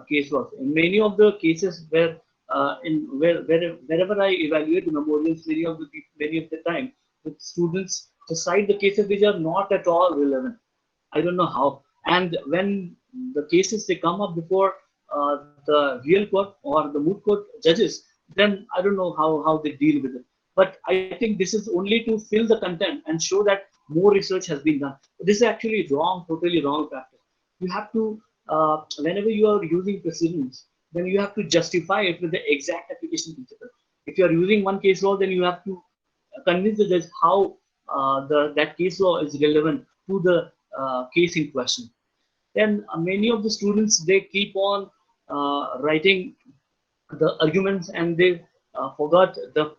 case laws. In many of the cases wherever I evaluate the memorials, many of the time, the students cite the cases which are not at all relevant. I don't know how. And when the cases they come up before the real court or the moot court judges, then I don't know how they deal with it. But I think this is only to fill the content and show that more research has been done. This is actually wrong, totally wrong practice. You have to, whenever you are using precedents, then you have to justify it with the exact application principle. If you are using one case law, then you have to convince the judge how that case law is relevant to the case in question. Then many of the students they keep on writing the arguments and they forgot the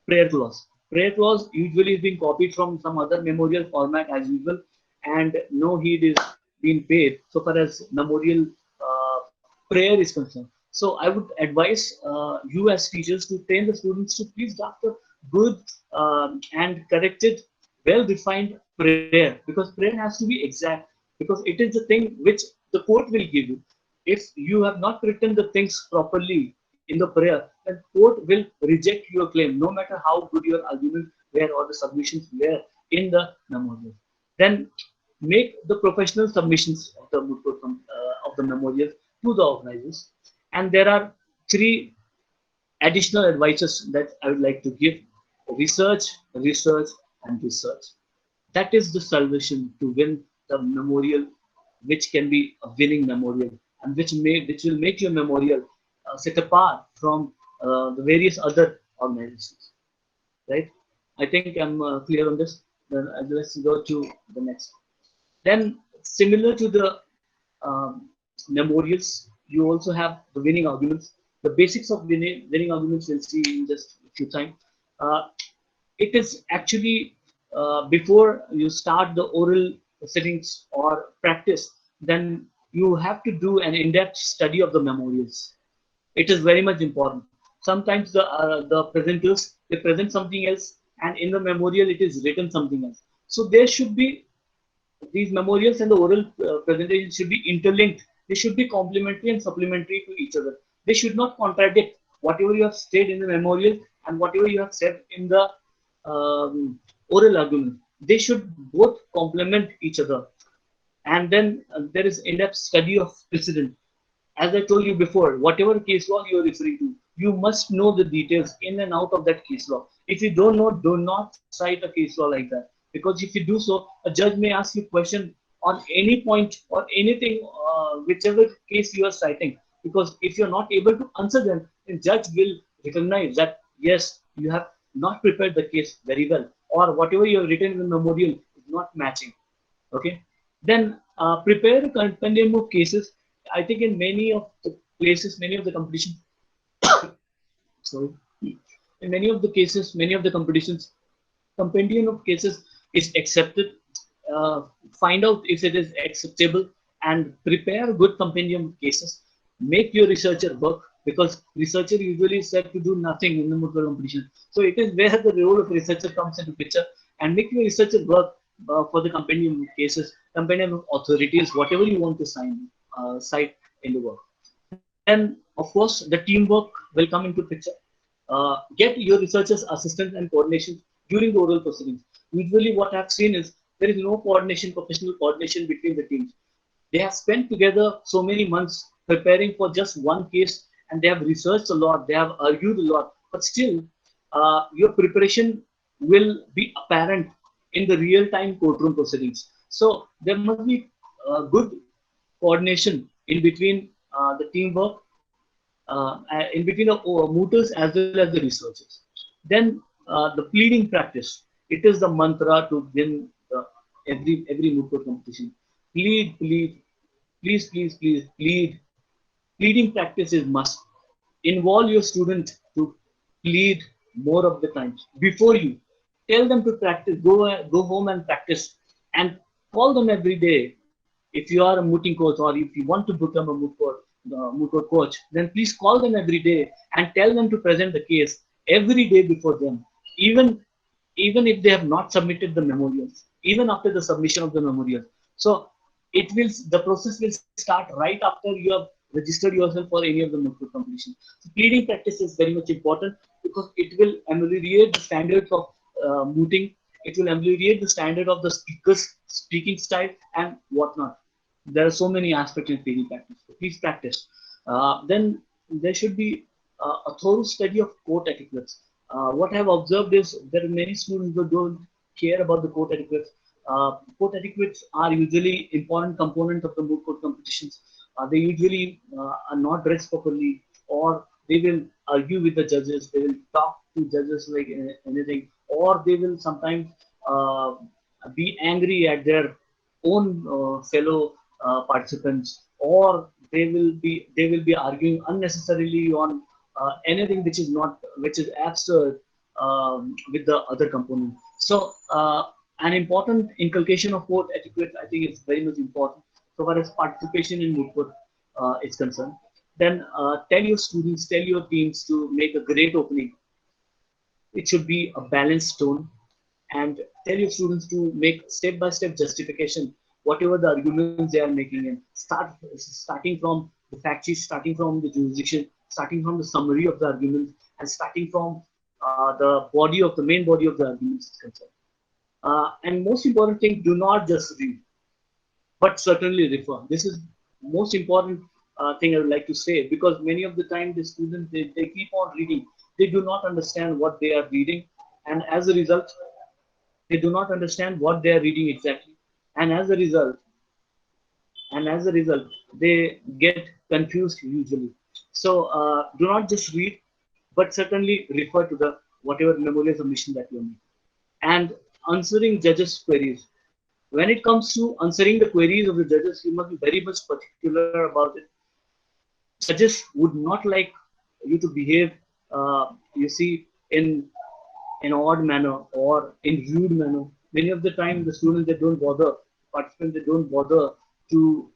prayer clause. Prayer clause usually is being copied from some other memorial format as usual, and no heed is being paid so far as memorial prayer is concerned. So I would advise you as teachers to train the students to please draft a good and corrected, well-defined prayer, because prayer has to be exact, because it is the thing which the court will give you. If you have not written the things properly in the prayer, then court will reject your claim, no matter how good your argument were or the submissions were in the memorial. Then make the professional submissions of the memorial to the organizers. And there are 3 additional advices that I would like to give: research, research, and research. That is the salvation to win the memorial, which can be a winning memorial, and which will make your memorial set apart from the various other organizations. Right? I think I'm clear on this. Then let's go to the next. Then, similar to the memorials, you also have the winning arguments. The basics of winning arguments we'll see in just a few time. It is actually before you start the oral sittings or practice, then you have to do an in-depth study of the memorials. It is very much important. Sometimes the presenters they present something else, and in the memorial it is written something else. So there should be these memorials and the oral presentation should be interlinked. They should be complementary and supplementary to each other. They should not contradict whatever you have said in the memorial and whatever you have said in the oral argument. They should both complement each other. And then there is in-depth study of precedent. As I told you before, whatever case law you are referring to, you must know the details in and out of that case law. If you don't know, do not cite a case law like that. Because if you do so, a judge may ask you question on any point or anything, whichever case you are citing. Because if you're not able to answer them, the judge will recognize that yes, you have not prepared the case very well, or whatever you have written in the memorial is not matching. Okay, then prepare a compendium of cases. I think in many of the places, many of the competitions, sorry, in many of the competitions, compendium of cases is accepted. Find out if it is acceptable and prepare good compendium of cases. Make your researcher work, because researcher usually is said to do nothing in the Moot competition. So it is where the role of researcher comes into picture, and make your researcher work for the compendium of cases, compendium of authorities, whatever you want to cite in the work. Then, of course, the teamwork will come into picture. Get your researchers assistance and coordination during the oral proceedings. Usually what I've seen is there is no coordination, professional coordination between the teams. They have spent together so many months preparing for just one case, and they have researched a lot, they have argued a lot, but still your preparation will be apparent in the real-time courtroom proceedings. So there must be good coordination in between the teamwork, in between the mooters as well as the researchers. Then the pleading practice. It is the mantra to win every mooter competition. Plead, plead, please, please, please, plead. Pleading practice is must. Involve your student to plead more of the times before you. Tell them to practice. Go home and practice, and call them every day. If you are a mooting coach, or if you want to become a moot coach, then please call them every day and tell them to present the case every day before them, even even if they have not submitted the memorials, even after the submission of the memorial. So the process will start right after you have registered yourself for any of the Moot competition. So pleading practice is very much important, because it will ameliorate the standards of mooting. It will ameliorate the standard of the speakers, speaking style, and whatnot. There are so many aspects in pleading practice. So please practice. Then there should be a thorough study of court etiquettes. What I have observed is there are many students who don't care about the court etiquettes. Court etiquettes are usually important component of the moot court competitions. They usually are not dressed properly, or they will argue with the judges. They will talk to judges like anything, or they will sometimes be angry at their own fellow participants, or they will be arguing unnecessarily on anything which is absurd with the other component. So an important inculcation of court etiquette, I think, is very much important so far as participation in moot court is concerned. Then tell your students, tell your teams to make a great opening. It should be a balanced tone, and tell your students to make step-by-step justification whatever the arguments they are making, in starting from the fact sheet, starting from the jurisdiction, starting from the summary of the arguments, and starting from the main body of the arguments is concerned. And most important thing, do not just read, but certainly refer. This is most important thing I would like to say, because many of the time the students, they keep on reading. They do not understand what they are reading, and as a result, they do not understand what they are reading exactly, and as a result, they get confused usually. So do not just read, but certainly refer to the whatever memorial submission that you make. And answering judges' queries. When it comes to answering the queries of the judges, you must be very much particular about it. Judges would not like you to behave, you see, in an odd manner or in rude manner. Many of the time, the students, they don't bother, participants, they don't bother to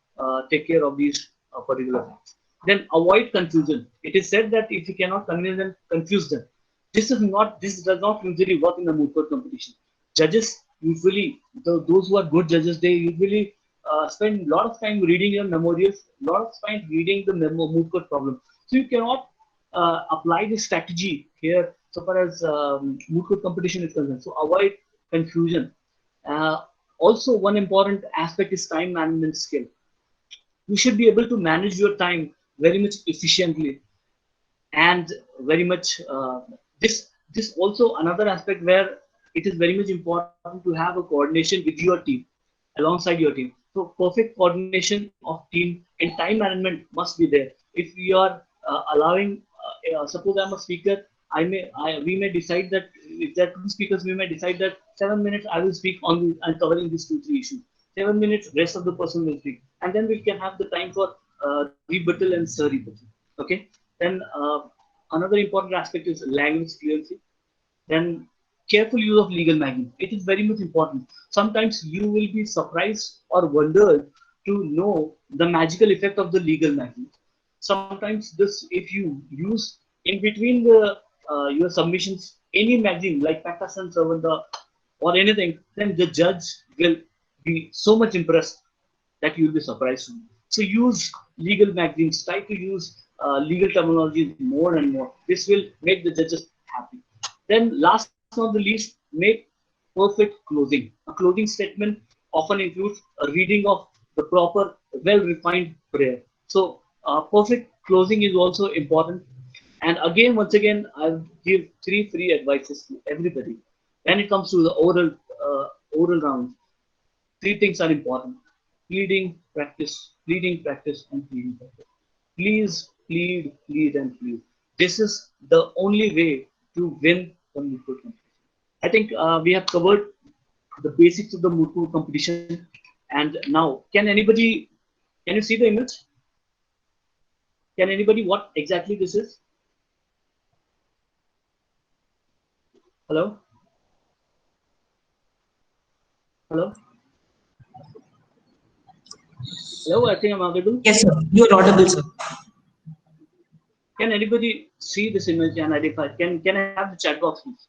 take care of these particular things. Then avoid confusion. It is said that if you cannot convince them, confuse them. This does not usually work in the moot court competition. Judges usually, those who are good judges, they usually spend a lot of time reading your memorials, a lot of time reading the moot court problem. So you cannot apply this strategy here so far as moot court competition is concerned. So avoid confusion. Uh, also one important aspect is time management skill. You should be able to manage your time very much efficiently, and very much this also another aspect where it is very much important to have a coordination with your team, alongside your team. So perfect coordination of team and time management must be there. If we are allowing, suppose I'm a speaker, we may decide that if there are two speakers, we may decide that 7 minutes I will speak on and covering these two three issues. 7 minutes rest of the person will speak, and then we can have the time for rebuttal and rebuttal. Okay. Then another important aspect is language fluency. Then careful use of legal magazines. It is very much important. Sometimes you will be surprised or wondered to know the magical effect of the legal magazine. Sometimes this, if you use in between the your submissions any magazine like Pakistan Servanda or anything, then the judge will be so much impressed that you'll be surprised. So use legal magazines. Try to use legal terminology more and more. This will make the judges happy. Then last but not the least, make perfect closing. A closing statement often includes a reading of the proper, well-refined prayer. So perfect closing is also important. And again, once again, I'll give three free advices to everybody. When it comes to the oral round, three things are important: pleading practice, and pleading practice. Please, plead, and plead. This is the only way to win the moot court competition. I think we have covered the basics of the moot court competition. And now, can you see the image? Can anybody what exactly this is? Hello? Hello? Hello, I think I'm audible. Yes, sir. You are audible, sir. Can anybody see this image and identify? Can I have the chat box, please?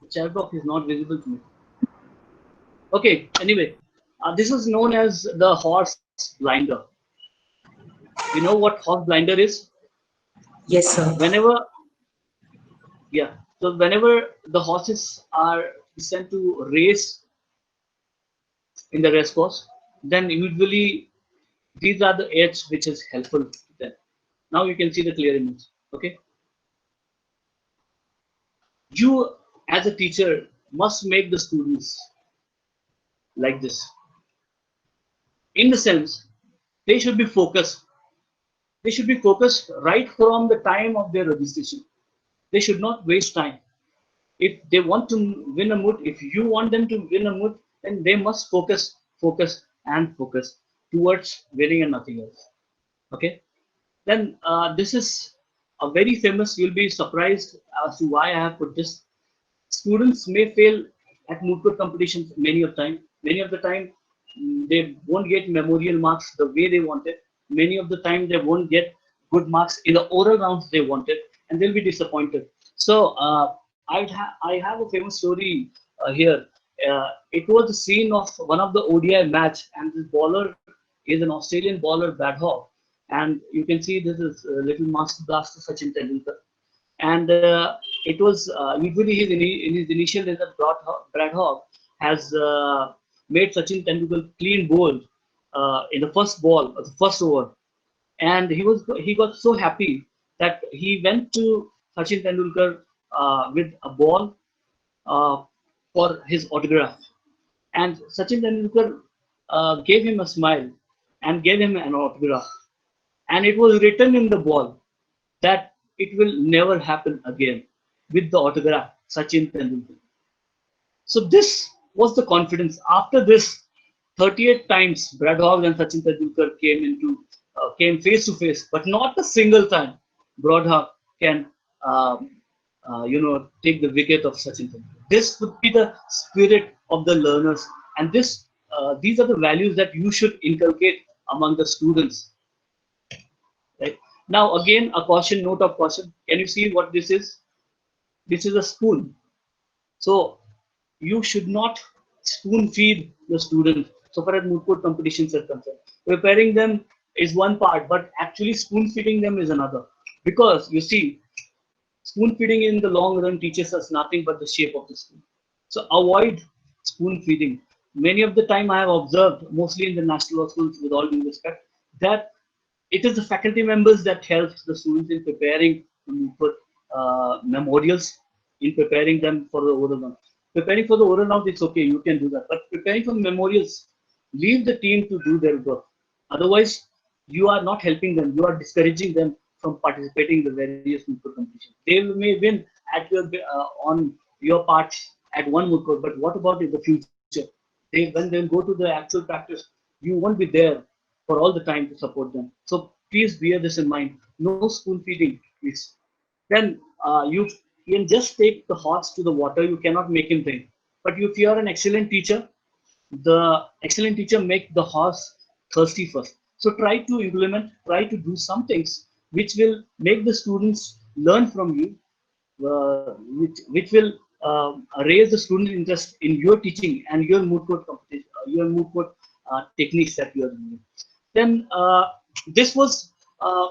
The chat box is not visible to me. Okay, anyway, this is known as the horse blinder. You know what horse blinder is? Yes, sir. Whenever the horses are sent to race in the race course, then usually these are the aids which is helpful to them. Now you can see the clear image. Okay. You as a teacher must make the students like this. In the sense, they should be focused. They should be focused right from the time of their registration. They should not waste time. If they want to win a moot, if you want them to win a moot, then they must focus towards winning and nothing else. Okay. Then this is a very famous. You'll be surprised as to why I have put this. Students may fail at moot court competitions many of the time they won't get memorial marks the way they wanted. Many of the time they won't get good marks in the oral rounds they wanted, and they'll be disappointed. So I have a famous story here. It was the scene of one of the ODI match, and this bowler is an Australian bowler, Badhawk, and you can see this is a little master blaster Sachin Tendulkar. And it was usually in his initial days at Brad Hawk has made Sachin Tendulkar clean bowled in the first ball, the first over, and he got so happy that he went to Sachin Tendulkar with a ball for his autograph, and Sachin Tendulkar gave him a smile and gave him an autograph, and it was written in the ball that it will never happen again with the autograph Sachin Tendulkar. So this was the confidence. After this, 38 times Brad Hogg and Sachin Tendulkar came face to face, but not a single time Brad Hogg can take the wicket of Sachin Tendulkar. This would be the spirit of the learners, and these are the values that you should inculcate among the students. Right? Now again, a caution, note of caution. Can you see what this is? This is a spoon. So you should not spoon feed the student. So far as moot court competitions are concerned, preparing them is one part, but actually spoon feeding them is another. Because you see, Spoon feeding in the long run teaches us nothing but the shape of the spoon. So avoid spoon feeding. Many of the time I have observed, mostly in the national law schools, with all due respect, that it is the faculty members that helps the students in preparing memorials, in preparing them for the oral round. Preparing for the oral round, it's okay, you can do that. But preparing for the memorials, leave the team to do their work. Otherwise, you are not helping them. You are discouraging them from participating in the various moot court competitions. They may win at your on your part at one moot court, but what about in the future? When they go to the actual practice, you won't be there for all the time to support them. So please bear this in mind. No spoon feeding, please. Then you can just take the horse to the water. You cannot make him drink. But if you are an excellent teacher, the excellent teacher make the horse thirsty first. So try to do some things which will make the students learn from you, which will raise the student interest in your teaching and your moot court competition, your moot court techniques that you are doing. Then this was uh,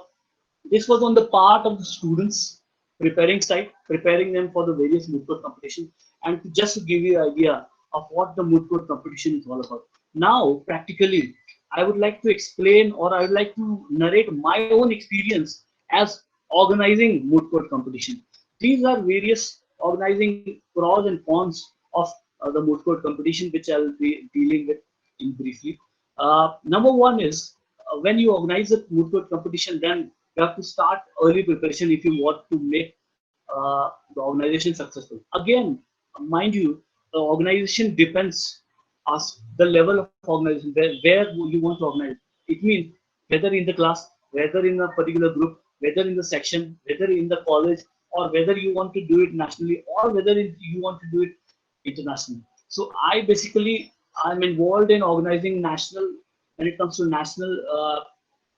this was on the part of the students preparing side, preparing them for the various moot court competition, and just to give you an idea of what the moot court competition is all about. Now, practically, I would like to explain, or I would like to narrate my own experience as organizing moot court competition. These are various organizing pros and cons of the moot court competition, which I'll be dealing with in briefly. Number one is when you organize a moot court competition, then you have to start early preparation if you want to make the organization successful. Again, mind you, the organization depends us the level of organization where you want to organize. It means whether in the class, whether in a particular group, whether in the section, whether in the college, or whether you want to do it nationally, or whether you want to do it internationally. So I basically I'm involved in organizing national when it comes to national.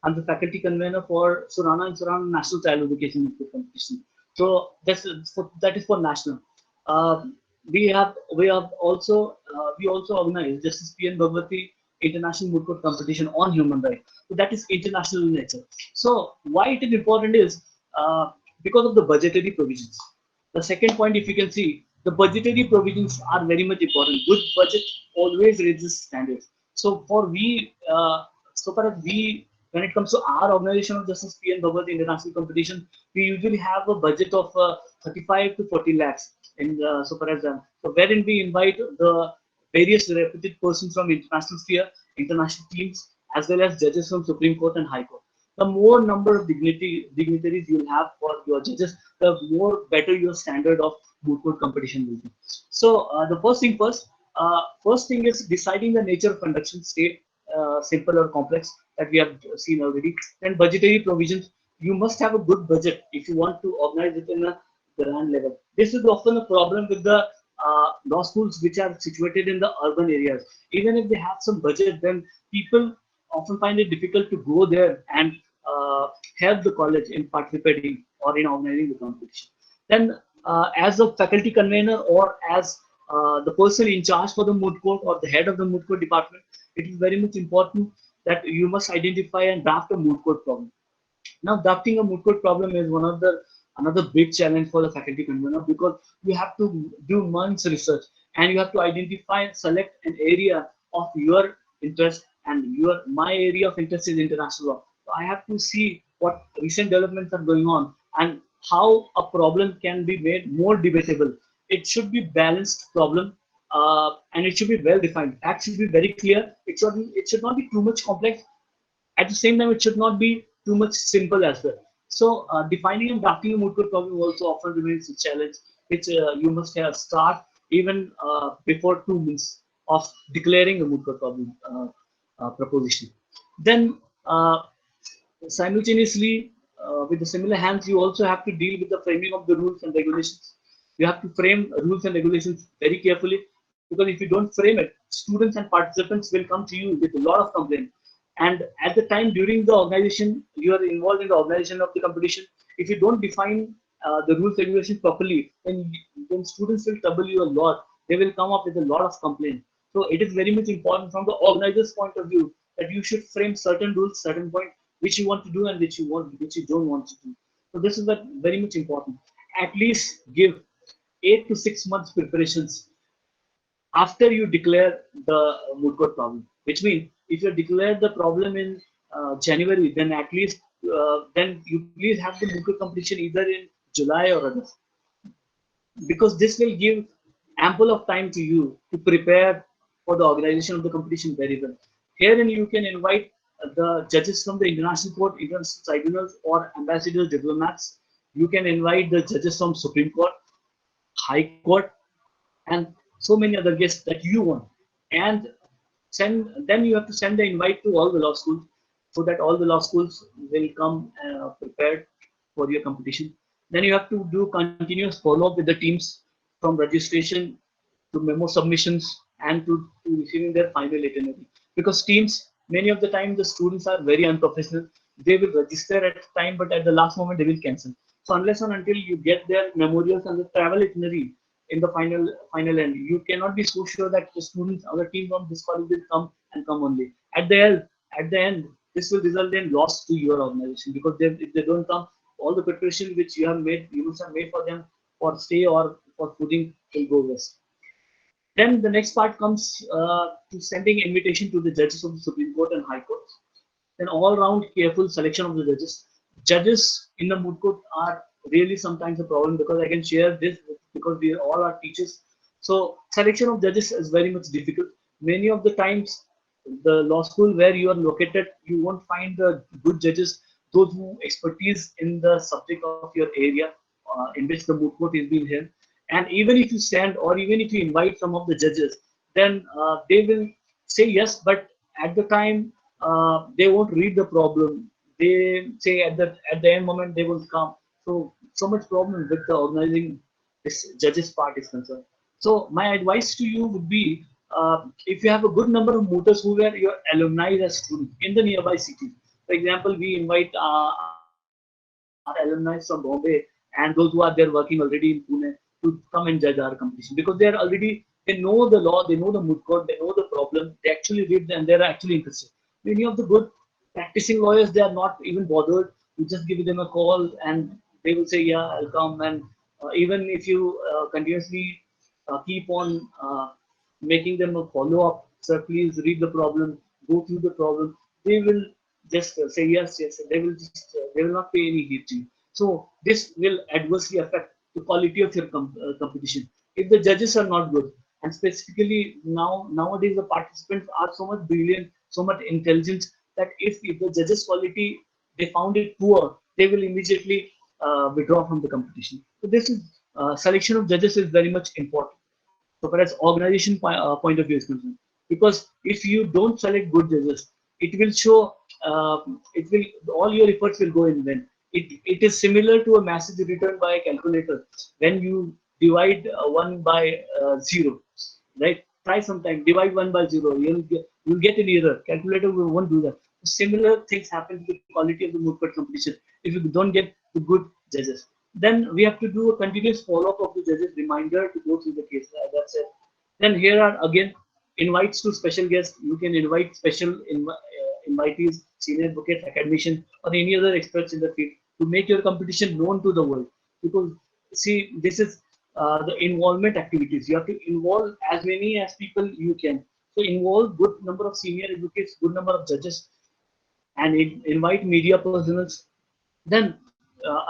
I'm the faculty convener for Surana and Surana National Child Education Competition. So that is for national. Uh, we also organize Justice P.N. Bharati International Moot Court Competition on human rights. So that is international in nature. So why it is important is because of the budgetary provisions. The second point, if you can see, the budgetary provisions are very much important. Good budget always raises standards. So so far as when it comes to our organization of Justice P.N. Bharati International Competition, we usually have a budget of 35 to 40 lakhs in so far as so wherein we invite the various reputed persons from international sphere, international teams, as well as judges from Supreme Court and High Court. The more number of dignitaries you will have for your judges, the more better your standard of moot court competition will be. So the first thing first, first thing is deciding the nature of conduction, state, simple or complex, that we have seen already. Then budgetary provisions. You must have a good budget if you want to organize it in a grand level. This is often a problem with the law schools which are situated in the urban areas. Even if they have some budget, then people often find it difficult to go there and help the college in participating or in organizing the competition. Then, as a faculty convener or as the person in charge for the moot court or the head of the moot court department, it is very much important that you must identify and draft a moot court problem. Now, drafting a moot court problem is one of the another big challenge for the faculty convener, because you have to do months research and you have to identify and select an area of your interest, and my area of interest is international law. So I have to see what recent developments are going on and how a problem can be made more debatable. It should be balanced problem, and it should be well defined. Facts should be very clear. It should not be too much complex. At the same time, it should not be too much simple as well. So defining and drafting a moot court problem also often remains a challenge, which you must have start even before 2 months of declaring a moot court problem proposition. Then simultaneously, with the similar hands, you also have to deal with the framing of the rules and regulations. You have to frame rules and regulations very carefully, because if you don't frame it, students and participants will come to you with a lot of complaints. And at the time during the organization, you are involved in the organization of the competition. If you don't define the rules regulations properly, then students will trouble you a lot. They will come up with a lot of complaints. So it is very much important from the organizer's point of view that you should frame certain rules, certain points which you want to do and which you don't want to do. So this is very much important. at least give 8 to 6 months preparations after you declare the moot court problem. Which means if you declare the problem in January, then at least then you please have the moot court competition either in July or August, because this will give ample of time to you to prepare for the organization of the competition very well. Herein you can invite the judges from the international court, international tribunals, or ambassadors, diplomats. You can invite the judges from Supreme Court, High Court, and so many other guests that you want. And then you have to send the invite to all the law schools, so that all the law schools will come prepared for your competition. Then you have to do continuous follow-up with the teams from registration to memo submissions and to receiving their final itinerary. Because teams, many of the time the students are very unprofessional. They will register at the time, but at the last moment they will cancel. So unless and until you get their memorials and the travel itinerary in the final end, you cannot be so sure that the students or the team from this college will come and come only. At the end, this will result in loss to your organization, because if they don't come, all the preparation which you must have made for them for stay or for fooding will go waste. Then the next part comes to sending invitation to the judges of the Supreme Court and High Court. Then all-round careful selection of the judges. Judges in the moot court are really sometimes a problem, because I can share this because we all are teachers. So selection of judges is very much difficult. Many of the times, the law school where you are located, you won't find the good judges, those who expertise in the subject of your area in which the moot court is being held. And even if you send or even if you invite some of the judges, then they will say yes, but at the time they won't read the problem. They say at the end moment they will come. So much problem with the organizing this judges part is concerned. So my advice to you would be, if you have a good number of mooters who were your alumni as students in the nearby city. For example, we invite our alumni from Bombay and those who are there working already in Pune to come and judge our competition, because they know the law, they know the moot court, they know the problem, they actually read and they're actually interested. Many of the good practicing lawyers, they are not even bothered. You just give them a call and they will say, yeah, I'll come. And even if you continuously keep on making them a follow-up, sir, please read the problem, go through the problem, they will just say yes, yes. They will not pay any heed to you. So this will adversely affect the quality of your competition. If the judges are not good, and specifically nowadays the participants are so much brilliant, so much intelligent, that if the judges' quality they found it poor, they will immediately withdraw from the competition. So this is selection of judges is very much important. So far as organization point of view is concerned, because if you don't select good judges, it will show it will all your efforts will go in vain. It is similar to a message written by a calculator when you divide 1 by 0, right? Try sometime divide 1 by 0, you'll get an error. Calculator won't do that. Similar things happen to the quality of the moot court competition if you don't get the good judges. Then we have to do a continuous follow-up of the judges, reminder to go through the case. That's it. Then here are again invites to special guests. You can invite special invitees, senior advocates, academicians, or any other experts in the field to make your competition known to the world. Because see, this is the involvement activities. You have to involve as many as people you can. So involve good number of senior advocates, good number of judges, and invite media personals. Then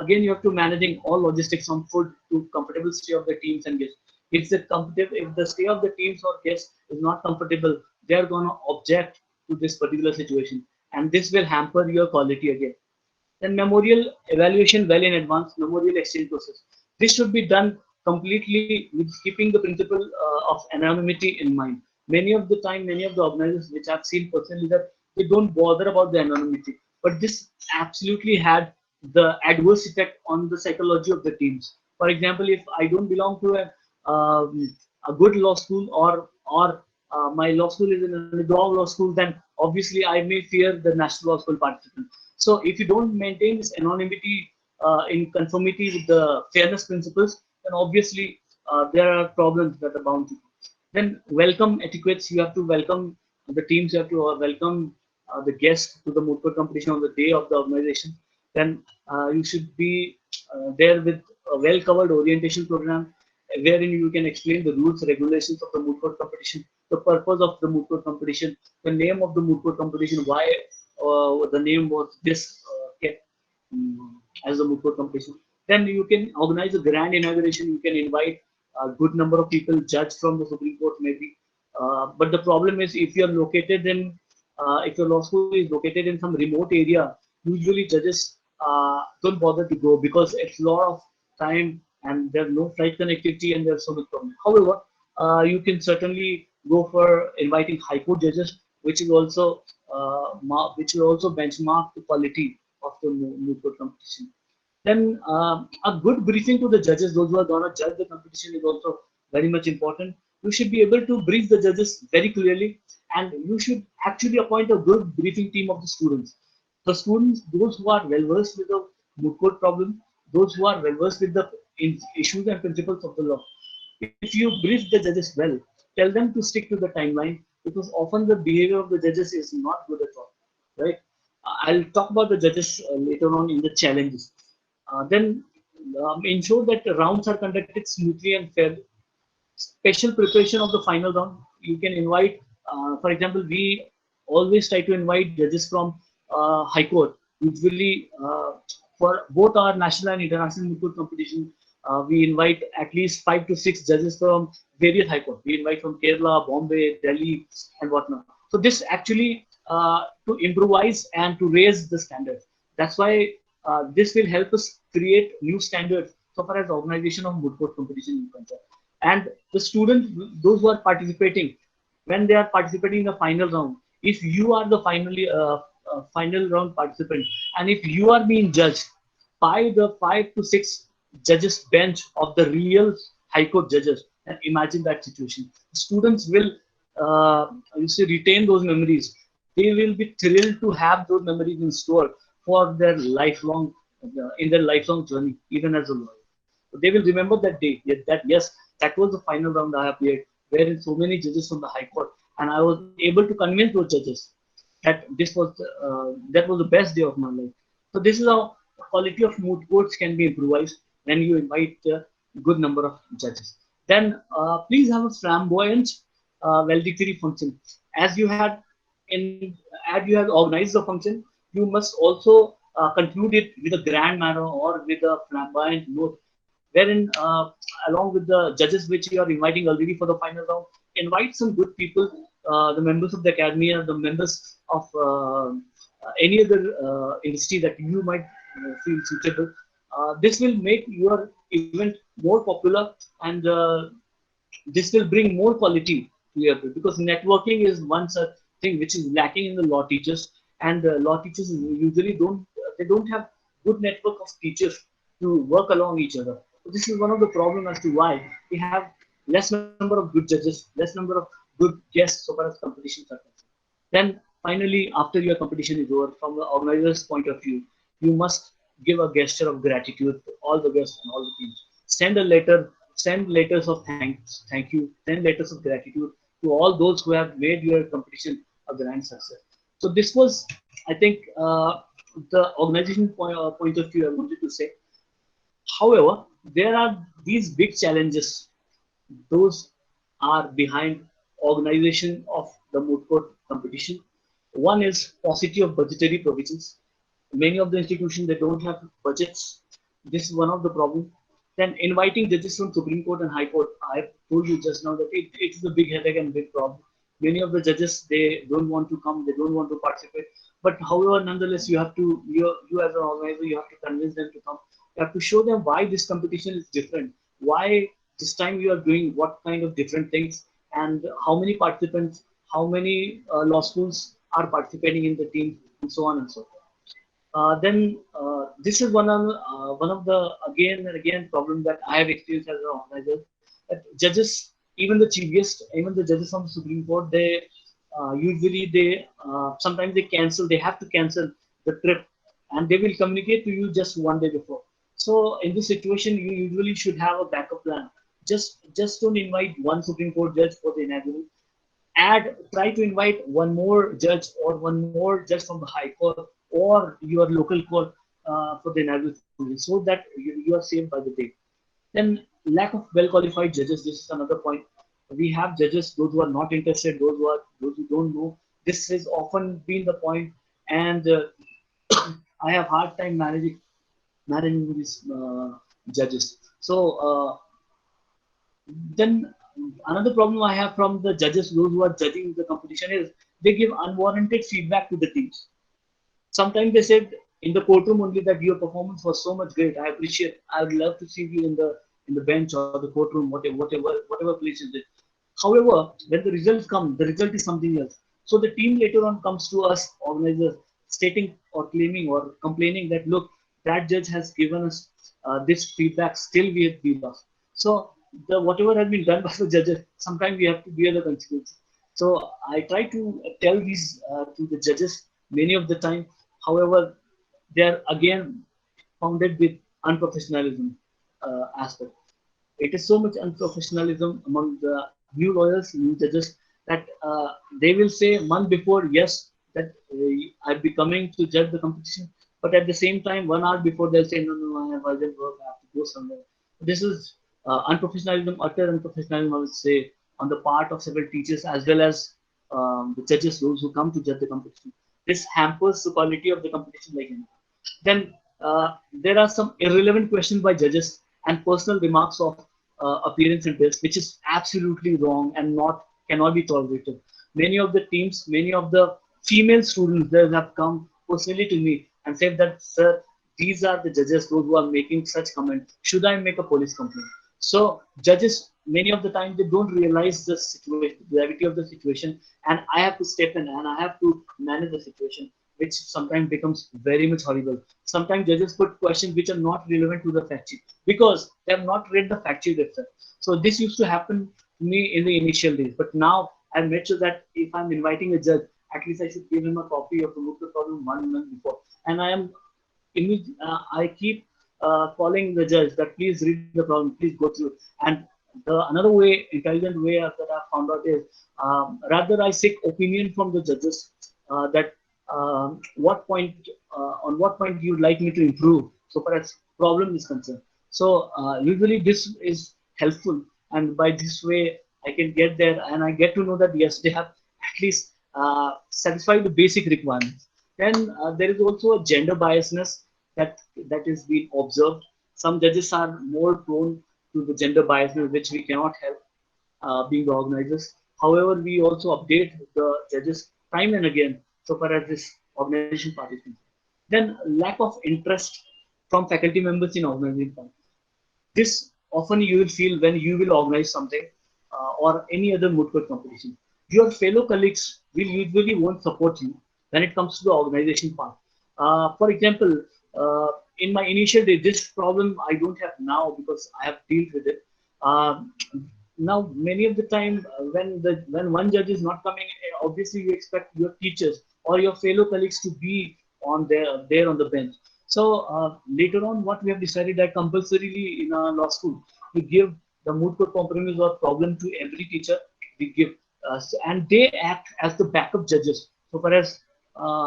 again, you have to managing all logistics from food to comfortable stay of the teams and guests. If the stay of the teams or guests is not comfortable, they are going to object to this particular situation, and this will hamper your quality again. Then memorial evaluation well in advance, memorial exchange process. This should be done completely with keeping the principle of anonymity in mind. Many of the time, many of the organizers which I've seen personally, that they don't bother about the anonymity, but this absolutely had the adverse effect on the psychology of the teams. For example, if I don't belong to a good law school, or my law school is in a wrong law school, then obviously I may fear the national law school participant. So if you don't maintain this anonymity in conformity with the fairness principles, then obviously there are problems that are bound to. Then welcome etiquettes. You have to welcome the teams. You have to welcome the guests to the moot court competition on the day of the organization. Then you should be there with a well-covered orientation program wherein you can explain the rules, regulations of the moot court competition, the purpose of the moot court competition, the name of the moot court competition, why the name was this kept as a moot court competition. Then you can organize a grand inauguration. You can invite a good number of people, judge from the Supreme Court maybe. But the problem is if you're located in, if your law school is located in some remote area, usually judges don't bother to go because it's a lot of time and there's no flight connectivity and there's so much problem. However, you can certainly go for inviting high court judges, which is also which will also benchmark the quality of the moot court competition. Then a good briefing to the judges, those who are going to judge the competition, is also very much important. You should be able to brief the judges very clearly, and you should actually appoint a good briefing team of the students. The students, those who are well versed with the moot court problem, those who are well versed with the issues and principles of the law. If you brief the judges well, tell them to stick to the timeline because often the behavior of the judges is not good at all, right? I'll talk about the judges later on in the challenges. Then ensure that the rounds are conducted smoothly and fairly. Special preparation of the final round. You can invite, for example, we always try to invite judges from High Court. Usually, for both our national and international moot court competition, we invite at least 5 to 6 judges from various High Court. We invite from Kerala, Bombay, Delhi, and whatnot. So this actually to improvise and to raise the standards. That's why this will help us create new standards so far as organization of moot court competition is concerned. And the students, those who are participating, when they are participating in the final round, if you are the final round participant, and if you are being judged by the 5 to 6 judges bench of the real High Court judges, and imagine that situation. Students will retain those memories. They will be thrilled to have those memories in store for their lifelong, in their lifelong journey, even as a lawyer. So they will remember that day, that yes, that was the final round I appeared, wherein so many judges from the High Court, and I was able to convince those judges that this was that was the best day of my life. So this is how the quality of moot courts can be improvised when you invite a good number of judges. Then please have a flamboyant valedictory function. As you had organized the function, you must also conclude it with a grand manner or with a flamboyant note, wherein along with the judges which you are inviting already for the final round, invite some good people, the members of the academy or the members of any other industry that you might feel suitable. This will make your event more popular, and this will bring more quality to your event, because networking is one such thing which is lacking in the law teachers, and law teachers usually don't have good network of teachers to work along each other. So this is one of the problems as to why we have less number of good judges, less number of good guests so far as competitions are concerned. Then finally, after your competition is over, from the organizer's point of view, you must give a gesture of gratitude to all the guests and all the teams. Send a letter, send letters of thank you, send letters of gratitude to all those who have made your competition a grand success. So this was, I think, the organization point of view I wanted to say. However, there are these big challenges. Those are behind organization of the moot court competition. One is paucity of budgetary provisions. Many of the institutions, they don't have budgets. This is one of the problems. Then inviting judges from Supreme Court and High Court. I told you just now that it is a big headache and big problem. Many of the judges, they don't want to come, they don't want to participate. But however, nonetheless, you have to, you as an organizer, you have to convince them to come. You have to show them why this competition is different, why this time you are doing what kind of different things, and how many participants, how many law schools are participating in the team, and so on and so forth. Then this is one of the again and again problem that I have experienced as an organizer. That judges, even the chief guest, even the judges from the Supreme Court, they usually they sometimes they cancel. They have to cancel the trip, and they will communicate to you just one day before. So in this situation, you usually should have a backup plan. Just don't invite one Supreme Court judge for the inaugural. Try to invite one more judge or one more judge from the High Court or your local court for the inaugural season, so that you are saved by the day. Then lack of well-qualified judges. This is another point. We have judges, those who are not interested, those who don't know. This has often been the point, and I have hard time managing these judges. So then another problem I have from the judges, those who are judging the competition, is they give unwarranted feedback to the teams. Sometimes they said in the courtroom only that your performance was so much great. I appreciate. I would love to see you in the bench or the courtroom, whatever place is it. However, when the results come, the result is something else. So the team later on comes to us organizers, stating or claiming or complaining that look, that judge has given us this feedback. Still, we lost. So the whatever has been done by the judges, sometimes we have to bear the consequences. So I try to tell these to the judges many of the time. However, they are again founded with unprofessionalism aspect. It is so much unprofessionalism among the new lawyers, new judges, that they will say month before, yes, that I'll be coming to judge the competition, but at the same time, 1 hour before, they'll say, no, no, I have urgent work, I have to go somewhere. This is unprofessionalism, utter unprofessionalism, I would say, on the part of several teachers as well as the judges, those who come to judge the competition. This hampers the quality of the competition like anything. Then there are some irrelevant questions by judges and personal remarks of appearance and dress, which is absolutely wrong and not cannot be tolerated. Many of the teams, many of the female students, they have come personally to me and said that, sir, these are the judges those who are making such comments. Should I make a police complaint? So judges, many of the time, they don't realize the situation, the gravity of the situation, and I have to step in and I have to manage the situation, which sometimes becomes very much horrible. Sometimes judges put questions which are not relevant to the fact sheet because they have not read the fact sheet itself. So this used to happen to me in the initial days, but now I've made sure that if I'm inviting a judge, at least I should give him a copy of the Moot problem 1 month before, and I keep calling the judge that please read the problem, please go through. And another way, intelligent way that I found out is rather I seek opinion from the judges that what point on what point you would like me to improve so far as problem is concerned. So usually this is helpful, and by this way I can get there and I get to know that yes, they have at least satisfied the basic requirements. Then there is also a gender biasness that is being observed. Some judges are more prone to the gender biasness, which we cannot help being the organizers. However, we also update the judges time and again so far as this organization part is concerned. Then lack of interest from faculty members in organizing part. This often you will feel when you will organize something or any other moot court competition. Your fellow colleagues will usually won't support you when it comes to the organization part. For example, in my initial day, this problem I don't have now because I have dealt with it. Now, many of the time when one judge is not coming, obviously you expect your teachers or your fellow colleagues to be on there on the bench. So later on, what we have decided that compulsorily in our law school, we give the moot court compromise or problem to every teacher. We give, and they act as the backup judges so far as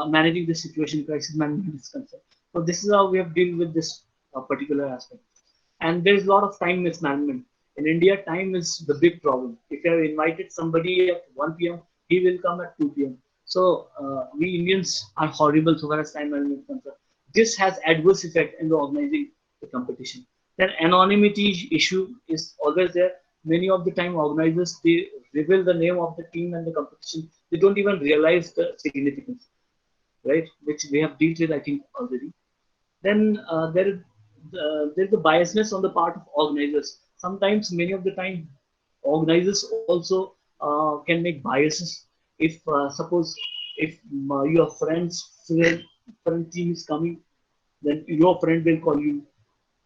managing the situation, crisis management is concerned. So this is how we have dealt with this particular aspect. And there's a lot of time mismanagement. In India, time is the big problem. If you have invited somebody at 1 p.m., he will come at 2 p.m. So we Indians are horrible so far as time management is concerned. This has adverse effect in the organizing the competition. Then anonymity issue is always there. Many of the time organizers, they reveal the name of the team and the competition. They don't even realize the significance, right? Which we have dealt with, I think, already. Then there's the biasness on the part of organizers. Sometimes, many of the time, organizers also can make biases. If suppose if your friend team is coming, then your friend will call you,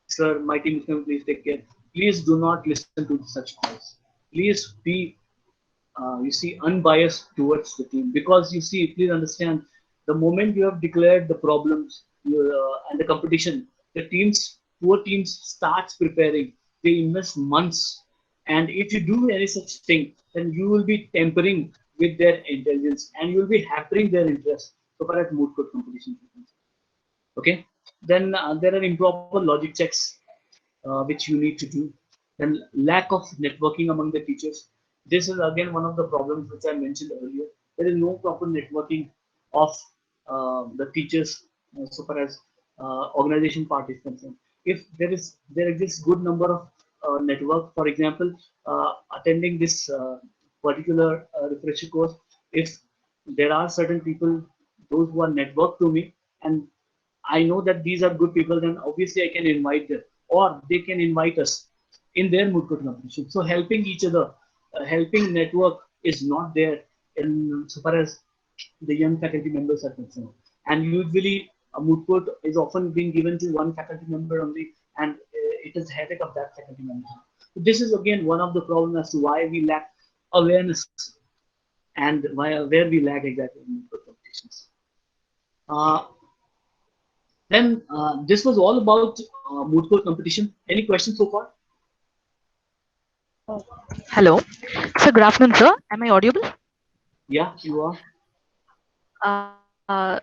sir, my team is coming, please take care. Please do not listen to such calls. Please be you see unbiased towards the team, because you see, please understand, the moment you have declared the problems and the competition, the poor teams starts preparing. They invest months, and if you do any such thing, then you will be tampering with their intelligence and you will be hampering their interest so far as moot court competition is concerned. Okay. Then there are improper logic checks which you need to do. Then lack of networking among the teachers. This is again one of the problems which I mentioned earlier. There is no proper networking of the teachers so far as organization part is concerned. If there exists good number of network, for example, attending this particular refresher course, if there are certain people, those who are networked to me, and I know that these are good people, then obviously I can invite them, or they can invite us in their moot court competition. So helping each other, helping network is not there in so far as the young faculty members are concerned. And usually a moot court is often being given to one faculty member only, and it is headache of that faculty member. So this is again one of the problems as to why we lack awareness and where we lack exactly in moot court competitions. Then this was all about moot court competition. Any questions so far? Hello. So, good afternoon, sir. Am I audible? Yeah, you are.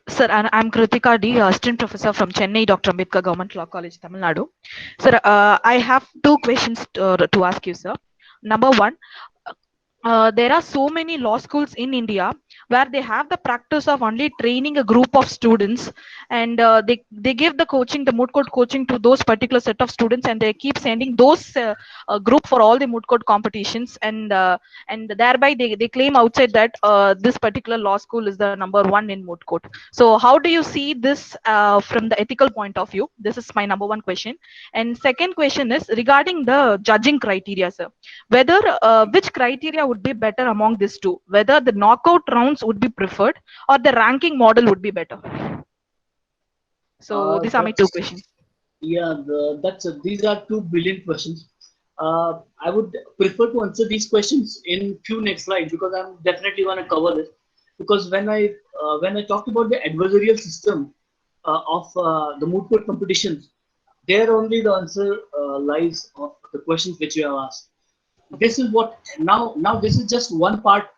Sir, I'm Kritika D, Assistant Professor from Chennai Dr. Ambedkar Government Law College, Tamil Nadu. Sir, I have two questions to ask you, sir. Number one, there are so many law schools in India where they have the practice of only training a group of students, and they give the coaching, the moot court coaching to those particular set of students, and they keep sending those group for all the moot court competitions, and thereby they claim outside that this particular law school is the number one in moot court. So how do you see this from the ethical point of view? This is my number one question. And second question is regarding the judging criteria, sir. Whether which criteria would be better among these two, whether the knockout rounds would be preferred or the ranking model would be better. So these are my two questions. Yeah, these are two brilliant questions. I would prefer to answer these questions in few next slides, because I'm definitely going to cover this. Because when I talked about the adversarial system of the moot court competitions, there only the answer lies of the questions which you have asked. This is what now this is just one part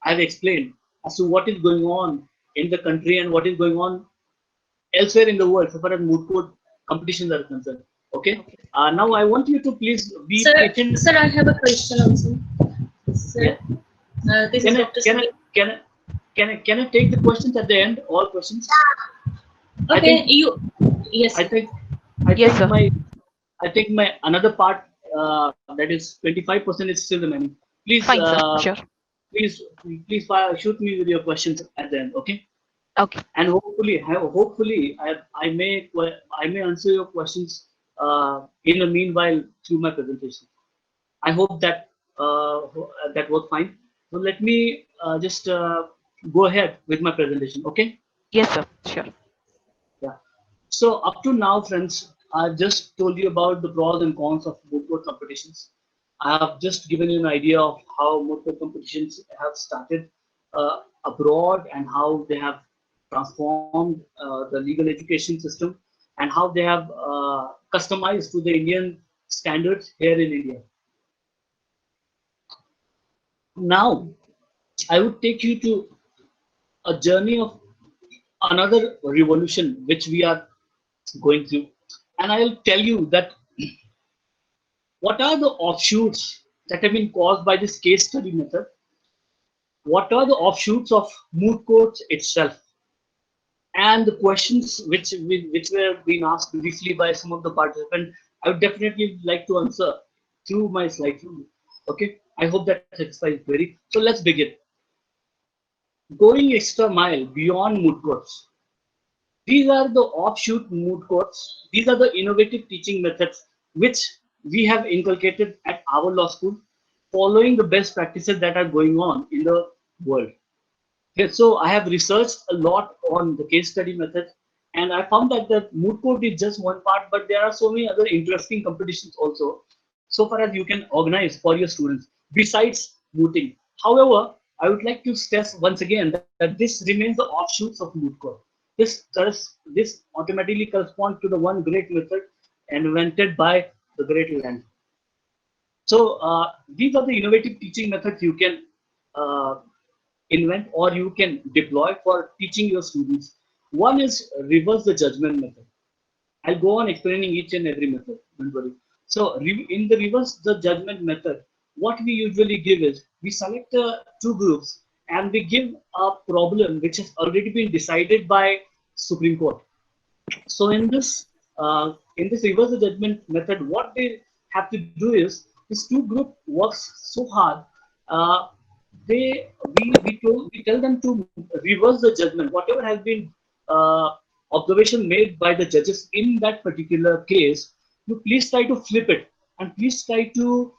I've explained as to what is going on in the country and what is going on elsewhere in the world so far as moot court competitions are concerned. Okay. Now I want you to please be patient. Sir, I have a question also. Sir, Yeah. this is Dr. Can I take the questions at the end? All questions. Okay. Yes. I think my another part that is 25% is still remaining. Please, fine, sir. Sure. Please shoot me with your questions at the end. Okay. Okay. And hopefully I may answer your questions in the meanwhile through my presentation. I hope that that worked fine. So let me just go ahead with my presentation. Okay. Yes, sir. Sure. Yeah. So up to now, friends, I just told you about the pros and cons of moot court competitions. I have just given you an idea of how moot court competitions have started abroad, and how they have transformed the legal education system, and how they have customized to the Indian standards here in India. Now, I would take you to a journey of another revolution which we are going through, and I'll tell you that what are the offshoots that have been caused by this case study method. What are the offshoots of moot courts itself, and the questions which were being asked briefly by some of the participants, I would definitely like to answer through my slide. Okay, I hope that satisfies query. So let's begin. Going extra mile beyond moot courts. These are the offshoot moot courts. These are the innovative teaching methods which we have inculcated at our law school, following the best practices that are going on in the world. Okay, so I have researched a lot on the case study method, and I found that the moot court is just one part, but there are so many other interesting competitions also, so far as you can organize for your students besides mooting. However, I would like to stress once again that this remains the offshoots of moot court. This automatically corresponds to the one great method invented by the great land. So these are the innovative teaching methods you can invent or you can deploy for teaching your students. One is reverse the judgment method. I'll go on explaining each and every method. Don't worry. So in the reverse the judgment method, what we usually give is we select two groups and we give a problem which has already been decided by Supreme Court. So in this reverse the judgment method, what they have to do is this two group works so hard. Uh, we tell them to reverse the judgment, whatever has been observation made by the judges in that particular case. You please try to flip it and please try to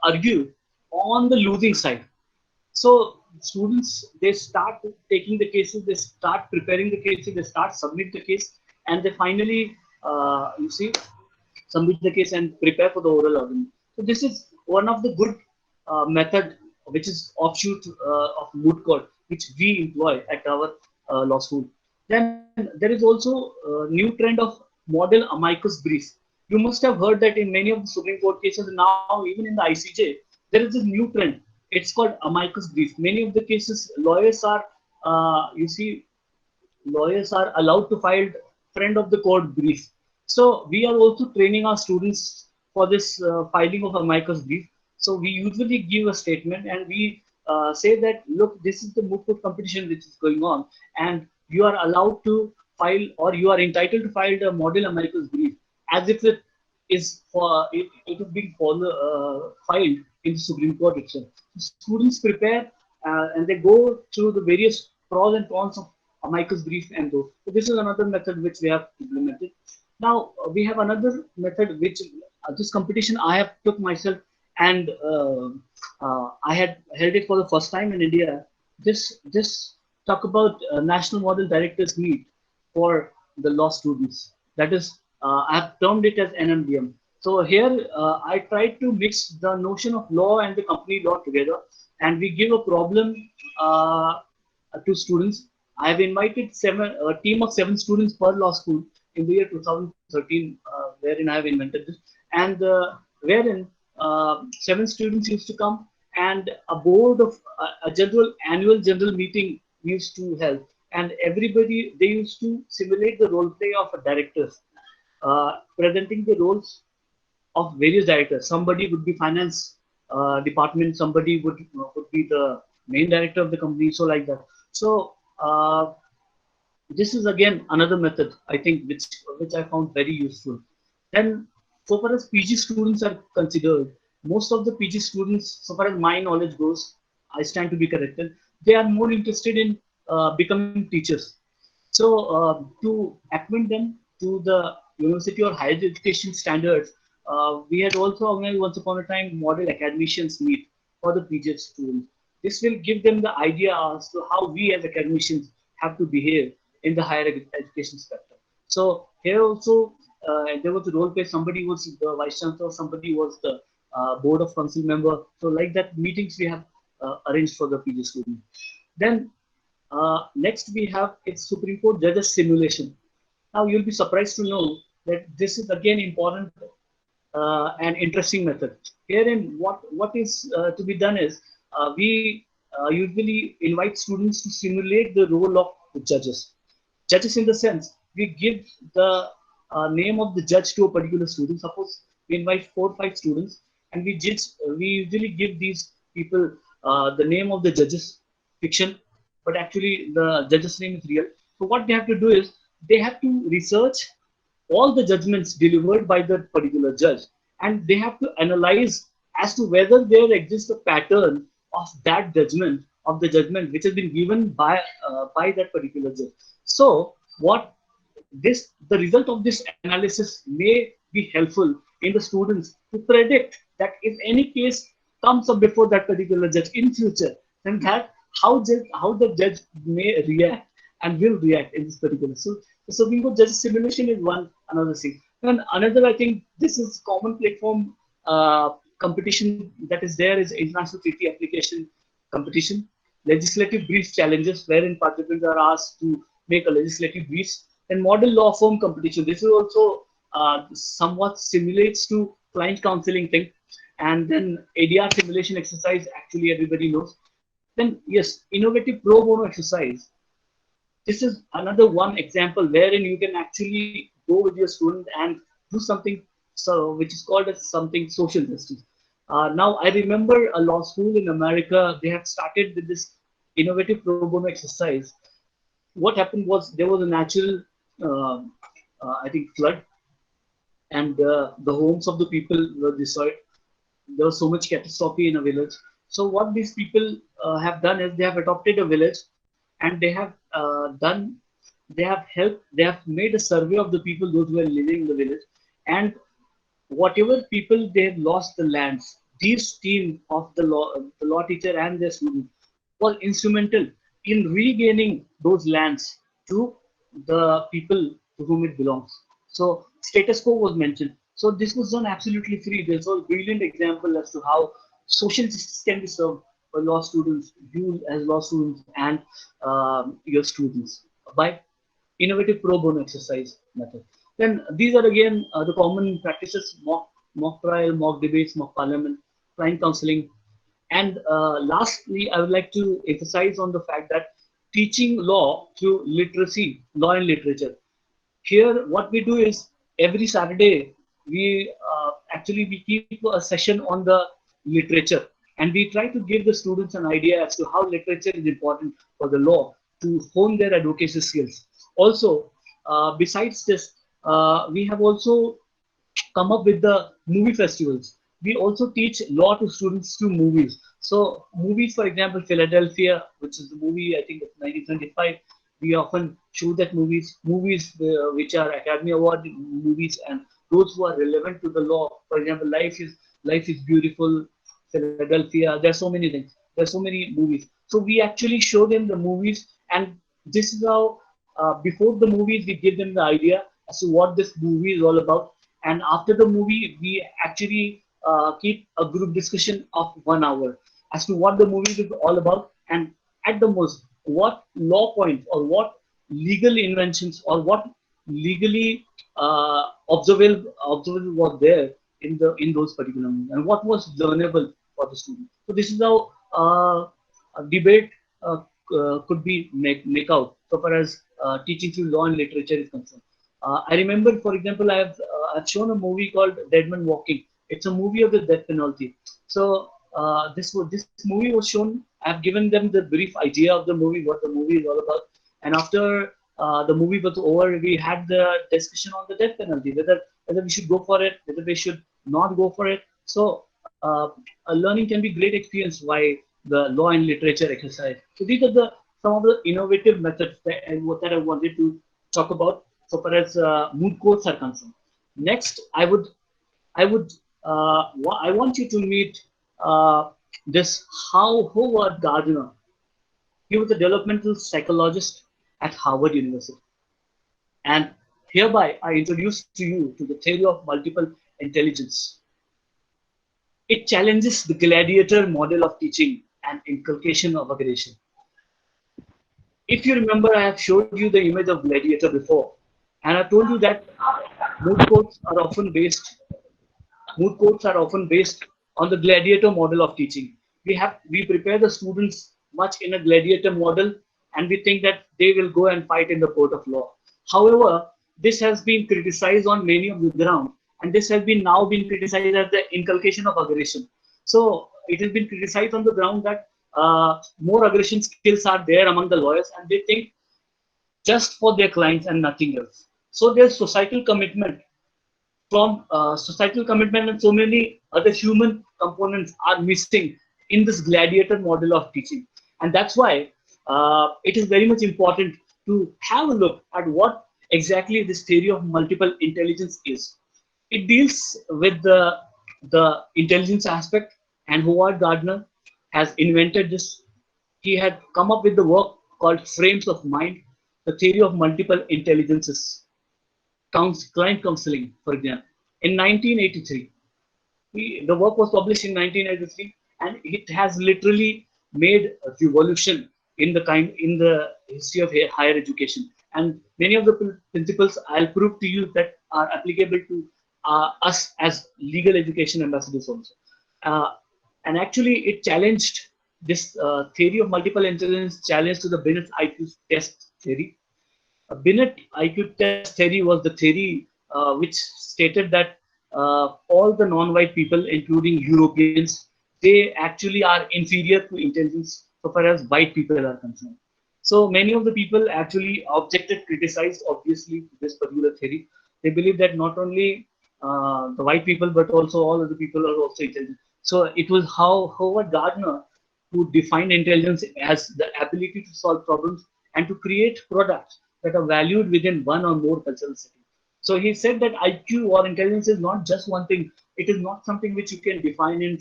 argue on the losing side. So students, they start taking the cases, they start preparing the cases, they start submit the case, and they finally, you see, submit the case and prepare for the oral argument. So this is one of the good method, which is offshoot of moot court, which we employ at our law school. Then there is also a new trend of model amicus briefs. You must have heard that in many of the Supreme Court cases now, even in the ICJ, there is this new trend. It's called amicus brief. Many of the cases, lawyers are, you see, lawyers are allowed to file friend of the court brief. So we are also training our students for this filing of amicus brief. So we usually give a statement and we say that, look, this is the moot court competition which is going on, and you are allowed to file, or you are entitled to file the model amicus brief as if it is for it is being filed in the Supreme Court itself. Students prepare and they go through the various pros and cons of amicus brief and those. So this is another method which we have implemented. Now we have another method which this competition I have took myself, and I had held it for the first time in India. This talk about National Model Directors Meet for the law students. That is, I have termed it as NMDM. So here I tried to mix the notion of law and the company law together, and we give a problem to students. I have invited a team of 7 students per law school in the year 2013, wherein I have invented this, and wherein 7 students used to come, and a board of a annual general meeting used to help, and everybody, they used to simulate the role play of directors, presenting the roles of various directors. Somebody would be finance department, somebody would be the main director of the company, so like that. So this is again another method, I think, which I found very useful. Then, so far as PG students are considered, most of the PG students, so far as my knowledge goes, I stand to be corrected, they are more interested in becoming teachers. So to acquaint them to the university or higher education standards, we had also organized once upon a time model academicians meet for the PG students. This will give them the idea as to how we as academicians have to behave in the higher education spectrum. So here also there was a role play. Somebody was the vice chancellor, somebody was the board of council member. So like that, meetings we have arranged for the PG students. Then next we have its Supreme Court judges simulation. Now you'll be surprised to know that this is again important and interesting method. Herein, what is to be done is we usually invite students to simulate the role of the judges. Judges in the sense, we give the name of the judge to a particular student. Suppose we invite 4 or 5 students, and we usually give these people the name of the judges, fiction, but actually the judge's name is real. So what they have to do is they have to research all the judgments delivered by that particular judge, and they have to analyze as to whether there exists a pattern of that judgment, of the judgment which has been given by that particular judge. So the result of this analysis may be helpful in the students to predict that if any case comes up before that particular judge in future, then that how the judge may react and will react in this particular. So the Supreme Court judges simulation is another thing. And another, I think this is common platform competition that is there is international treaty application competition, legislative brief challenges wherein participants are asked to make a legislative brief, and model law firm competition. This is also somewhat simulates to client counseling thing, and then ADR simulation exercise, actually everybody knows. Then yes, innovative pro bono exercise. this is another one example wherein you can actually go with your student and do something which is called as something social justice. Now, I remember a law school in America, they have started with this innovative pro bono exercise. What happened was there was a natural, I think, flood, and the homes of the people were destroyed. There was so much catastrophe in a village. So what these people have done is they have adopted a village, and they have helped, they have made a survey of the people, those who are living in the village, and whatever people they have lost the lands, these team of the law teacher and their student was instrumental in regaining those lands to the people to whom it belongs. So status quo was mentioned. So this was done absolutely free. This was a brilliant example as to how social justice can be served by law students, you as law students, and your students by innovative pro bono exercise method. Then these are again the common practices: mock trial, mock debates, mock parliament, client counseling. And lastly, I would like to emphasize on the fact that teaching law through literacy, law and literature. Here, what we do is every Saturday we actually we keep a session on the literature, and we try to give the students an idea as to how literature is important for the law to hone their advocacy skills. Also, besides this, we have also come up with the movie festivals. We also teach law to students through movies. So movies, for example, Philadelphia, which is the movie I think of 1975, we often show that movies which are Academy Award movies and those who are relevant to the law. For example, Life is Beautiful, Philadelphia. There are so many things. There are so many movies. So we actually show them the movies, and this is how before the movies we give them the idea as to what this movie is all about, and after the movie we actually keep a group discussion of 1 hour as to what the movie is all about, and at the most what law points or what legal inventions or what legally observable was there in those particular movies, and what was learnable for the student. So this is how a debate could be make out so far as teaching through law and literature is concerned. I remember, for example, I've shown a movie called Dead Man Walking. It's a movie of the death penalty. So this movie was shown. I've given them the brief idea of the movie, what the movie is all about, and after the movie was over, we had the discussion on the death penalty, whether we should go for it, whether we should not go for it. So a learning can be great experience by the law and literature exercise. So these are some of the innovative methods that I wanted to talk about so far as moot courts are concerned. Next, I want you to meet this Howard Gardner. He was a developmental psychologist at Harvard University. And hereby, I introduce to you to the theory of multiple intelligence. It challenges the gladiator model of teaching and inculcation of aggression. If you remember, I have showed you the image of gladiator before, and I told you that moot courts are often based on the gladiator model of teaching. We prepare the students much in a gladiator model, and we think that they will go and fight in the court of law. However, this has been criticized on many of the ground, and this has been now been criticized as the inculcation of aggression. So it has been criticized on the ground that more aggression skills are there among the lawyers, and they think just for their clients and nothing else. So there's societal commitment and so many other human components are missing in this gladiator model of teaching. And that's why it is very much important to have a look at what exactly this theory of multiple intelligence is. It deals with the intelligence aspect, and Howard Gardner has invented this. He had come up with the work called Frames of Mind, the theory of multiple intelligences, client counseling, for example. In 1983, the work was published in 1983, and it has literally made a revolution in the history of higher education. And many of the principles I'll prove to you that are applicable to us as legal education ambassadors also. And actually, it challenged this theory of multiple intelligence challenge to the Binet IQ test theory. Binet IQ test theory was the theory which stated that all the non-white people, including Europeans, they actually are inferior to intelligence so far as white people are concerned. So many of the people actually objected, criticized, obviously, this particular theory. They believe that not only the white people, but also all other people are also intelligent. So it was Howard Gardner who defined intelligence as the ability to solve problems and to create products that are valued within one or more cultural settings. So he said that IQ or intelligence is not just one thing. It is not something which you can define in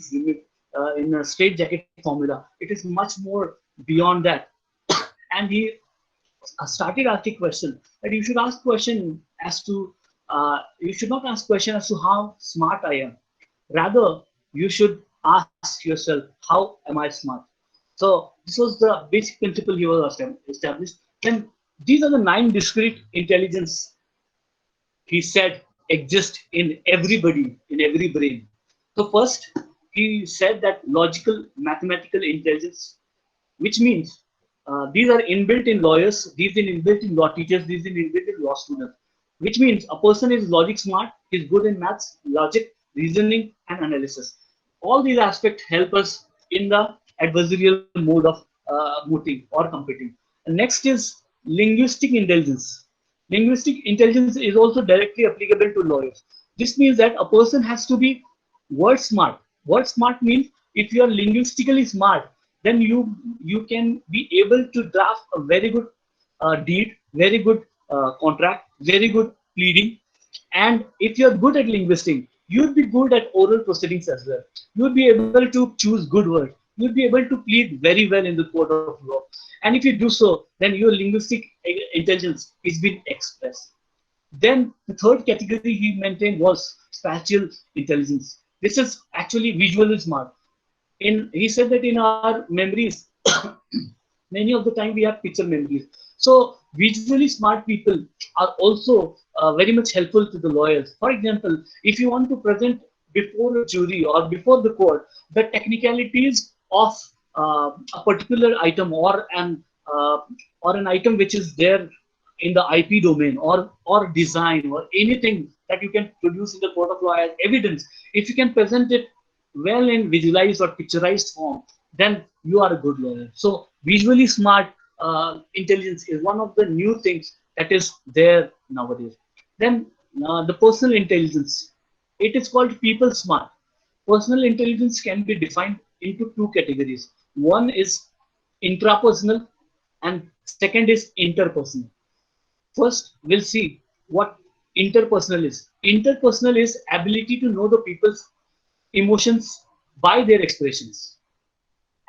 a straight jacket formula. It is much more beyond that. And he started asking question that you should ask question as to you should not ask question as to how smart I am. Rather, you should ask yourself, how am I smart? So this was the basic principle he was established. Then these are the 9 discrete intelligence he said exist in everybody, in every brain. So first, he said that logical mathematical intelligence, which means these are inbuilt in lawyers, these are inbuilt in law teachers, these are inbuilt in law students, which means a person is logic smart, is good in maths, logic, reasoning, and analysis. All these aspects help us in the adversarial mode of mooting or competing. And next is linguistic intelligence. Linguistic intelligence is also directly applicable to lawyers. This means that a person has to be word smart. Word smart means if you are linguistically smart, then you can be able to draft a very good deed, very good contract, very good pleading. And if you're good at linguistic, you'd be good at oral proceedings as well. You'd be able to choose good words. You'd be able to plead very well in the court of law. And if you do so, then your linguistic intelligence is being expressed. Then the third category he maintained was spatial intelligence. This is actually visually smart. He said that in our memories, many of the time we have picture memories. So visually smart people are also very much helpful to the lawyers. For example, if you want to present before a jury or before the court the technicalities of a particular item or an item which is there in the IP domain or design or anything that you can produce in the court of law as evidence, if you can present it well in visualized or picturized form, then you are a good lawyer. So visually smart intelligence is one of the new things that is there nowadays. Then the personal intelligence, it is called people smart. Personal intelligence can be defined into 2 categories. One is intrapersonal and second is interpersonal. First, we'll see what interpersonal is. Interpersonal is ability to know the people's emotions by their expressions,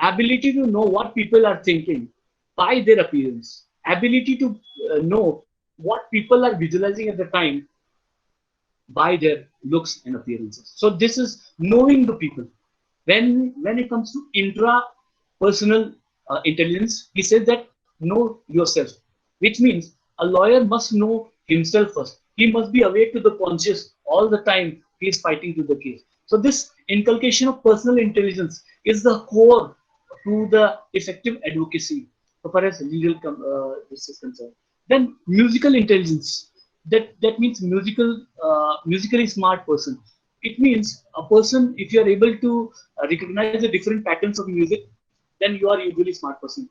ability to know what people are thinking by their appearance, ability to know what people are visualizing at the time by their looks and appearances. So this is knowing the people. When it comes to intrapersonal intelligence, he says that know yourself, which means a lawyer must know himself first. He must be awake to the conscious all the time he is fighting to the case. So this inculcation of personal intelligence is the core to the effective advocacy so far as legal this is concerned. Then musical intelligence, that means musically smart person. It means a person, if you are able to recognize the different patterns of music, then you are usually smart person.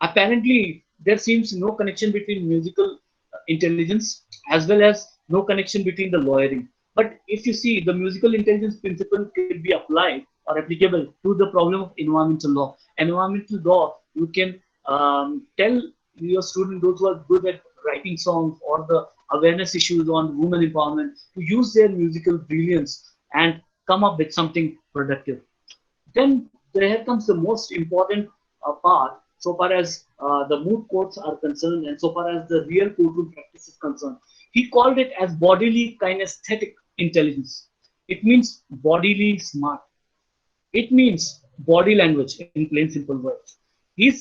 Apparently, there seems no connection between musical intelligence as well as no connection between the lawyering. But if you see, the musical intelligence principle could be applied or applicable to the problem of environmental law. Environmental law, you can tell your student, those who are good at writing songs or the awareness issues on women empowerment, to use their musical brilliance and come up with something productive. Then there comes the most important part so far as the moot courts are concerned and so far as the real courtroom practice is concerned. He called it as bodily kinesthetic intelligence. It means bodily smart. It means body language in plain simple words. He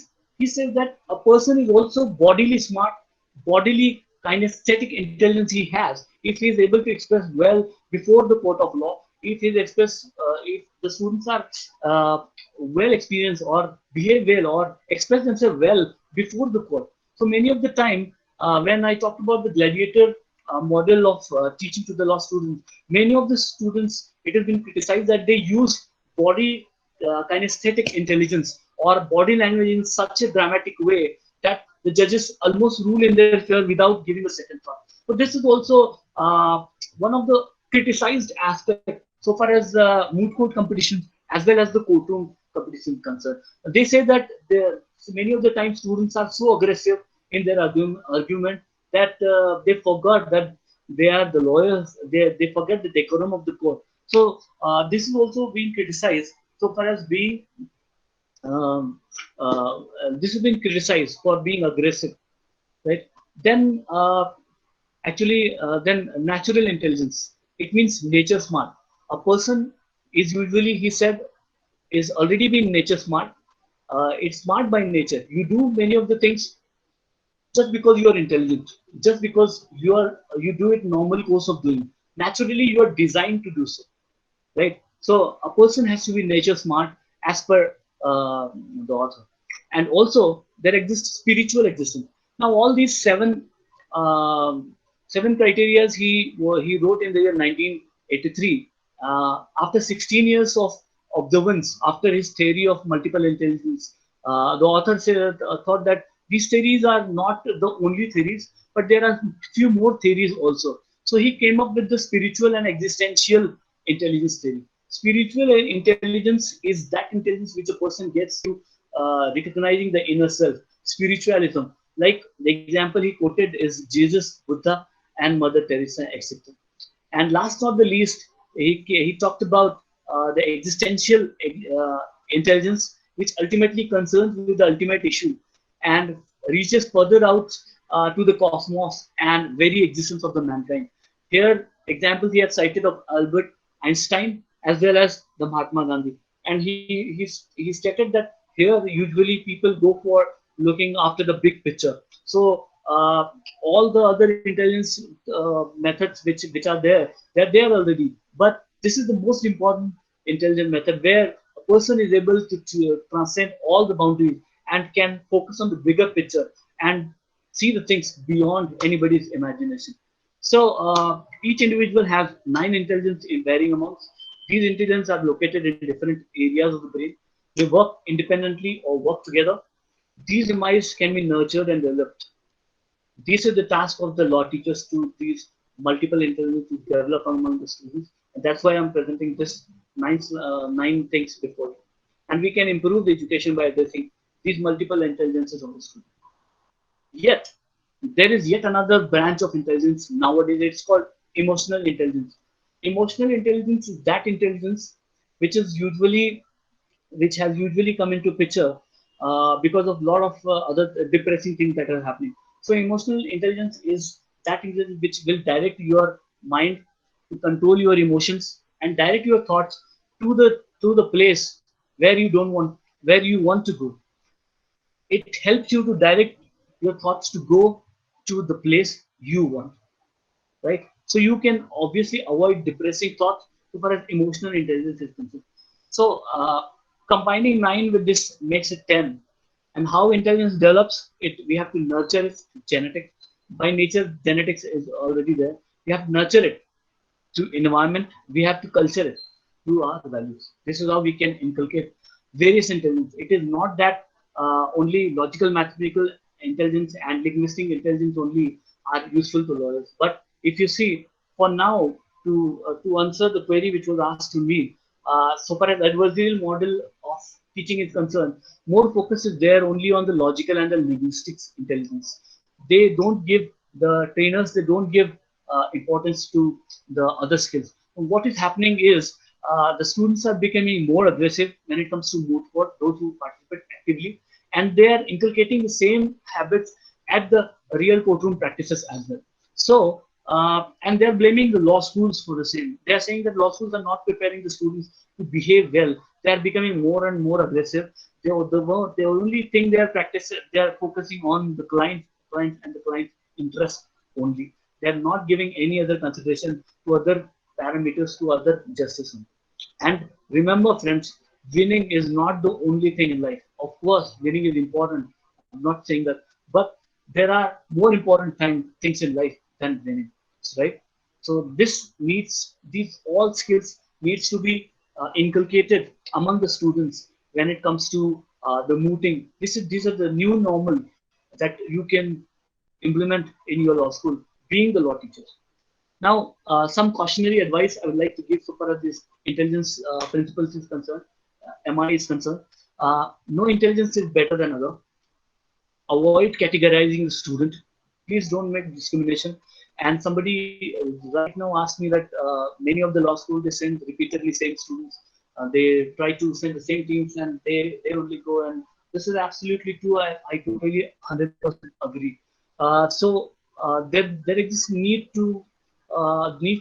says that a person is also bodily smart, bodily kinesthetic intelligence he has if he is able to express well before the court of law, if if the students are well experienced or behave well or express themselves well before the court. So many of the time, when I talked about the gladiator model of teaching to the law students, many of the students, it has been criticized that they use body kinesthetic intelligence or body language in such a dramatic way that the judges almost rule in their favor without giving a second thought. So this is also one of the criticized aspects so far as moot court competition as well as the courtroom competition concerned. They say that many of the time students are so aggressive in their argument that they forgot that they are the lawyers. They forget the decorum of the court. So this is also being criticized so far as being um, this has been criticized for being aggressive, right? Then then natural intelligence. It means nature smart. A person is usually, he said, is already being nature smart. It's smart by nature. You do many of the things just because you are intelligent, just because you do it normal course of doing. Naturally, you are designed to do so, right? So a person has to be nature smart as per the author, and also there exists spiritual existence. Now all these seven criterias he wrote in the year 1983. After 16 years of observance, after his theory of multiple intelligence, the author thought that these theories are not the only theories, but there are few more theories also. So he came up with the spiritual and existential intelligence theory. Spiritual intelligence is that intelligence which a person gets through recognizing the inner self, spiritualism. Like the example he quoted is Jesus, Buddha, and Mother Teresa, etc. And last not the least, he talked about the existential intelligence, which ultimately concerns with the ultimate issue and reaches further out to the cosmos and very existence of the mankind. Here, examples he had cited of Albert Einstein as well as the Mahatma Gandhi. And he stated that here usually people go for looking after the big picture. So all the other intelligence methods which are there, they're there already. But this is the most important intelligent method where a person is able to transcend all the boundaries and can focus on the bigger picture and see the things beyond anybody's imagination. So each individual has 9 intelligence in varying amounts. These intelligence are located in different areas of the brain. They work independently or work together. These minds can be nurtured and developed. This is the task of the law teachers to these multiple intelligence to develop among the students. And that's why I'm presenting this nine things before you. And we can improve the education by addressing these multiple intelligences of the student. Yet, there is yet another branch of intelligence nowadays. It's called emotional intelligence. Emotional intelligence is that intelligence which is usually which has usually come into picture because of a lot of other depressing things that are happening. So emotional intelligence is that intelligence which will direct your mind to control your emotions and direct your thoughts to the place where you want to go. It helps you to direct your thoughts to go to the place you want, right? So you can obviously avoid depressing thoughts so far as emotional intelligence is concerned. So combining 9 with this makes it 10. And how intelligence develops, we have to nurture it, genetics. By nature, genetics is already there. We have to nurture it to environment. We have to culture it through our values. This is how we can inculcate various intelligence. It is not that only logical, mathematical intelligence and linguistic intelligence only are useful to lawyers. But if you see, for now, to answer the query which was asked to me, so far as adversarial model of teaching is concerned, more focus is there only on the logical and the linguistics intelligence. They don't give the trainers, they don't give importance to the other skills. And what is happening is the students are becoming more aggressive when it comes to moot court, those who participate actively, and they are inculcating the same habits at the real courtroom practices as well. So, and they're blaming the law schools for the same. They're saying that law schools are not preparing the students to behave well. They're becoming more and more aggressive. The only thing they're practicing, they're focusing on the client and the client interest only. They're not giving any other consideration to other parameters, to other justice. And remember, friends, winning is not the only thing in life. Of course, winning is important. I'm not saying that, but there are more important things in life than winning, right? So this needs, these all skills needs to be inculcated among the students when it comes to the mooting. These are the new normal that you can implement in your law school, being the law teacher. Now, some cautionary advice I would like to give so far as this intelligence principles is concerned, MI is concerned. No intelligence is better than other. Avoid categorizing the student. Please don't make discrimination. And somebody right now asked me that many of the law schools they send repeatedly same students. They try to send the same teams and they only go. And this is absolutely true. I totally 100% agree. There exists need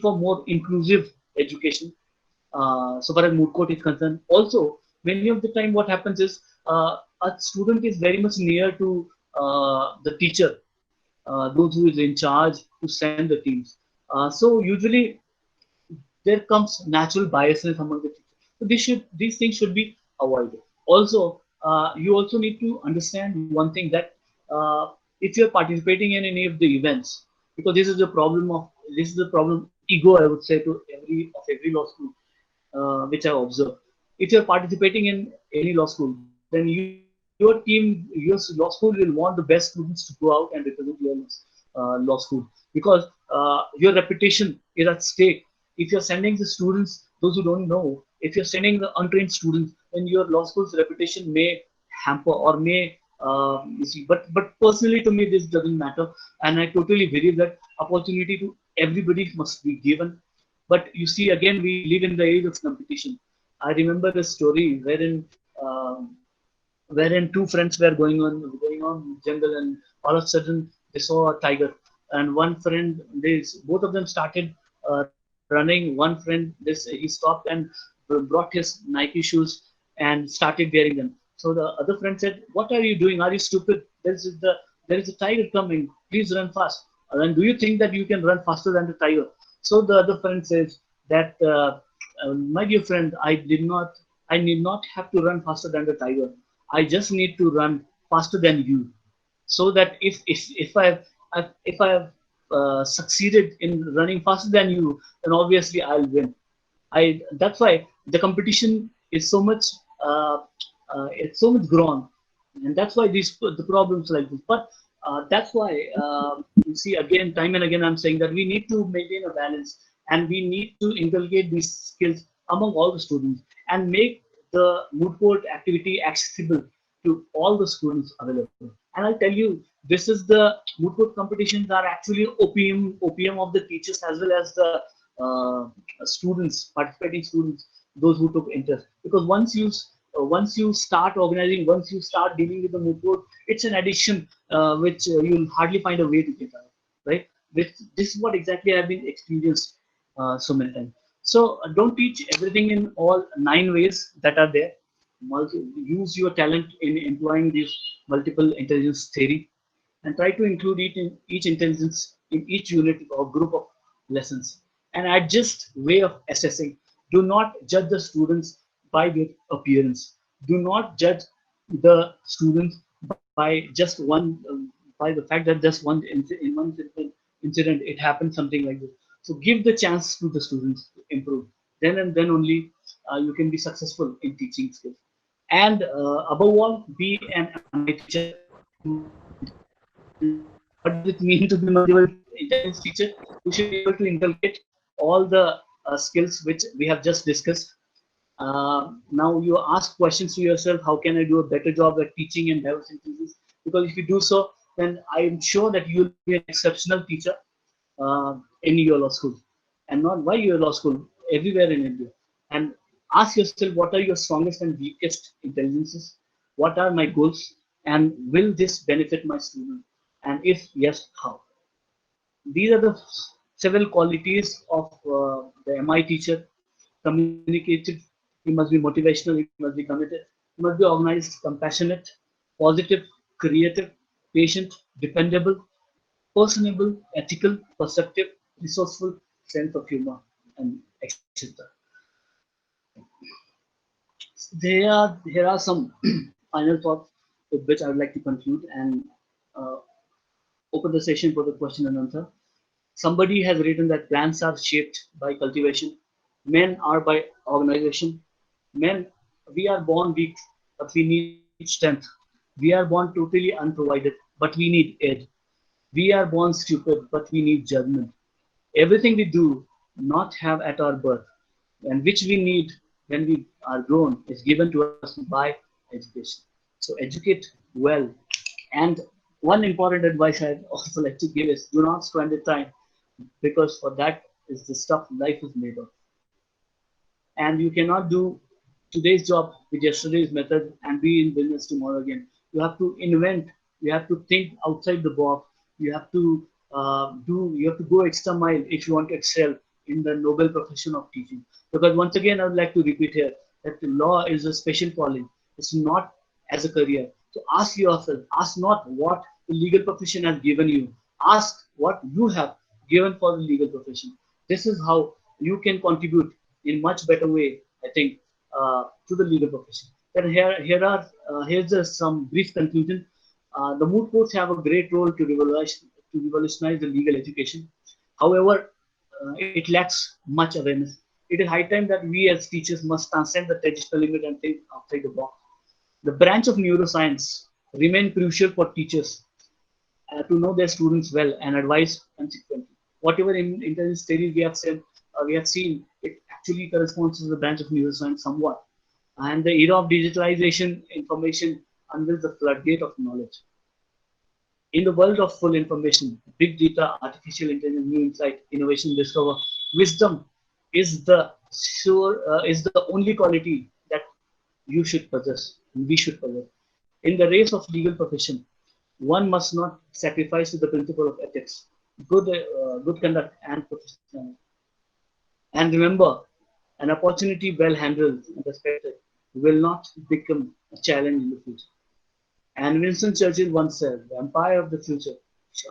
for more inclusive education so far as moot court is concerned. Also, many of the time what happens is a student is very much near to the teacher, those who is in charge to send the teams. So usually there comes natural biasness among the teachers. So these things should be avoided. Also, you also need to understand one thing that if you're participating in any of the events, because this is the problem ego I would say to every law school which I observed. If you're participating in any law school, then your law school will want the best students to go out and represent your law school because your reputation is at stake. If you're sending the students, those who don't know, if you're sending the untrained students, then your law school's reputation may hamper or may you see. But personally, to me, this doesn't matter, and I totally believe that opportunity to everybody must be given. But you see, again, we live in the age of competition. I remember a story wherein two friends were going on jungle, and all of a sudden they saw a tiger. And one friend, both of them started running. One friend, he stopped and brought his Nike shoes and started wearing them. So the other friend said, "What are you doing? Are you stupid? There is a tiger coming. Please run fast." And do you think that you can run faster than the tiger? So the other friend says that, my dear friend, I need not have to run faster than the tiger. I just need to run faster than you, so that if I have succeeded in running faster than you, then obviously I'll win. I That's why the competition is so much it's so much grown, and that's why the problems like this. But that's why you see again, time and again, I'm saying that we need to maintain a balance, and we need to inculcate these skills among all the students and make the moot court activity accessible to all the students available. And I'll tell you, this is the moot court competitions are actually opium of the teachers as well as the students, participating students, those who took interest. Because once you start organizing, once you start dealing with the moot court, it's an addiction which you'll hardly find a way to get out, right? This is what exactly I've been experienced so many times. So don't teach everything in all 9 ways that are there. Use your talent in employing this multiple intelligence theory, and try to include it in each intelligence in each unit or group of lessons. And adjust way of assessing. Do not judge the students by their appearance. Do not judge the students by just by the fact that just in one incident it happened something like this. So give the chance to the students to improve. Then and then only you can be successful in teaching skills. And above all, be an MI teacher. What does it mean to be multiple intelligence teacher? You should be able to inculcate all the skills which we have just discussed. Now you ask questions to yourself: How can I do a better job at teaching and diverse intelligence? Because if you do so, then I am sure that you will be an exceptional teacher in your law school, and not why your law school, everywhere in India. And ask yourself, what are your strongest and weakest intelligences? What are my goals? And will this benefit my student? And if yes, how? These are the several qualities of the MI teacher. Communicative, he must be motivational, he must be committed, he must be organized, compassionate, positive, creative, patient, dependable, personable, ethical, perceptive, resourceful, sense of humor, and etc. Here are some final thoughts with which I would like to conclude. And uh, open the session for the question and answer. Somebody has written that plants are shaped by cultivation, men are by organization. Men, we are born weak, but we need strength. We are born totally unprovided, but we need aid. We are born stupid, but we need judgment. Everything we do not have at our birth, and which we need when we are grown, is given to us by education. So educate well. And one important advice I'd also like to give is do not spend the time, because for that is the stuff life is made of. And you cannot do today's job with yesterday's method and be in business tomorrow again. You have to invent. You have to think outside the box. You have to You have to go extra mile if you want to excel in the noble profession of teaching. Because once again, I would like to repeat here that the law is a special calling. It's not as a career. So ask yourself. Ask not what the legal profession has given you. Ask what you have given for the legal profession. This is how you can contribute in much better way, I think, to the legal profession. Then here's just some brief conclusion. The moot courts have a great role to revolutionize the legal education. However, it lacks much awareness. It is high time that we as teachers must transcend the traditional limit and think outside the box. The branch of neuroscience remain crucial for teachers to know their students well and advise consequently. Whatever intelligence studies we have seen, it actually corresponds to the branch of neuroscience somewhat. And the era of digitalization, information unveils the floodgate of knowledge. In the world of full information, big data, artificial intelligence, new insight, innovation, discover, wisdom is the only quality that you should possess, we should possess. In the race of legal profession, one must not sacrifice to the principle of ethics, good conduct, and professionalism. And remember, an opportunity well handled and respected will not become a challenge in the future. And Winston Churchill once said, the empire of the future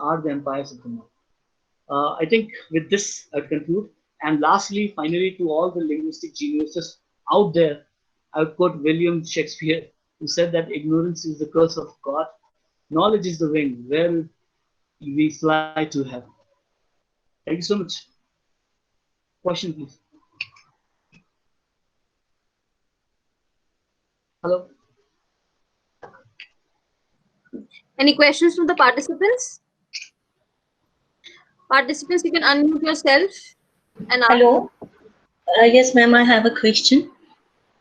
are the empires of the now. I think with this, I conclude. And lastly, finally, to all the linguistic geniuses out there, I would quote William Shakespeare, who said that ignorance is the curse of God, knowledge is the wing where we fly to heaven. Thank you so much. Question, please. Hello. Any questions from the participants? Participants, you can unmute yourself and ask. Hello. Yes, ma'am, I have a question.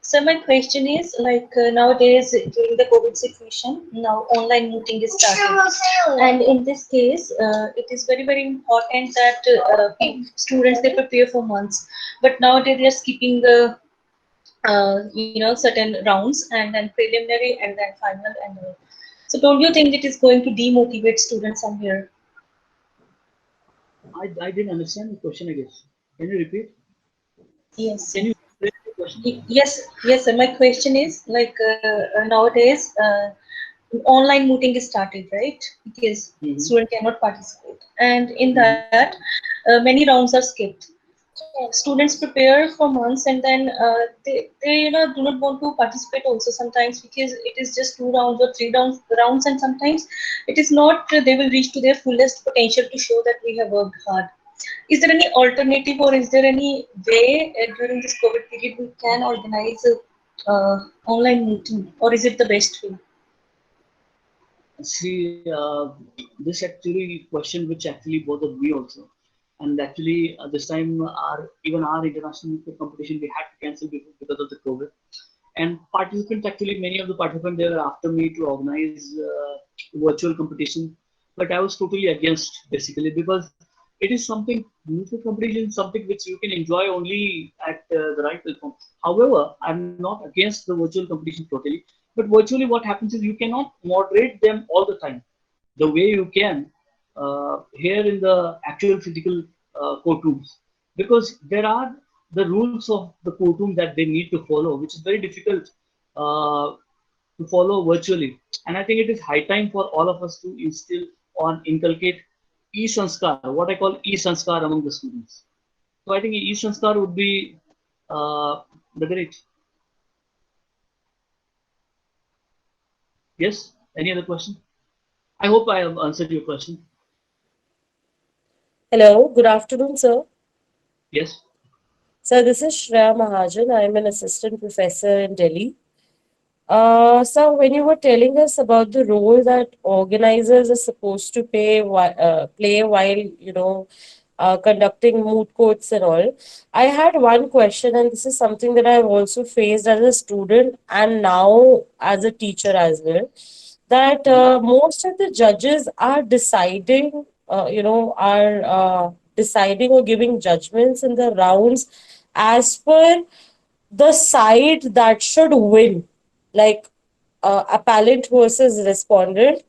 So my question is nowadays during the COVID situation, now online meeting is started, and in this case, it is very very important that students they prepare for months, but nowadays they are skipping the certain rounds and then preliminary and then final and all. So don't you think it is going to demotivate students somewhere? I didn't understand the question, I guess. Can you repeat? Yes. Can you explain the question? Yes, sir. My question is nowadays online meeting is started, right? Because student cannot participate, and in that many rounds are skipped. Students prepare for months, and then they do not want to participate also sometimes because it is just 2 rounds or 3 rounds, and sometimes it is not they will reach to their fullest potential to show that we have worked hard. Is there any alternative or is there any way during this COVID period we can organize online meeting, or is it the best way? See, this actually question which actually bothered me also. And actually, this time, even our international competition, we had to cancel because of the COVID. And participants, actually, many of the participants, they were after me to organize virtual competition. But I was totally against, basically, because it is something, virtual competition is something which you can enjoy only at the right platform. However, I'm not against the virtual competition totally. But virtually, what happens is you cannot moderate them all the time the way you can here in the actual physical courtrooms, because there are the rules of the courtroom that they need to follow, which is very difficult to follow virtually. And I think it is high time for all of us to inculcate e-sanskar, what I call e-sanskar among the students. So I think e-sanskar would be the great. Yes? Any other question? I hope I have answered your question. Hello, good afternoon, sir. Yes. Sir, this is Shreya Mahajan. I'm an assistant professor in Delhi. So when you were telling us about the role that organizers are supposed to play while conducting moot courts and all, I had one question, and this is something that I've also faced as a student and now as a teacher as well. That most of the judges are deciding or giving judgments in the rounds as per the side that should win, like appellant versus respondent,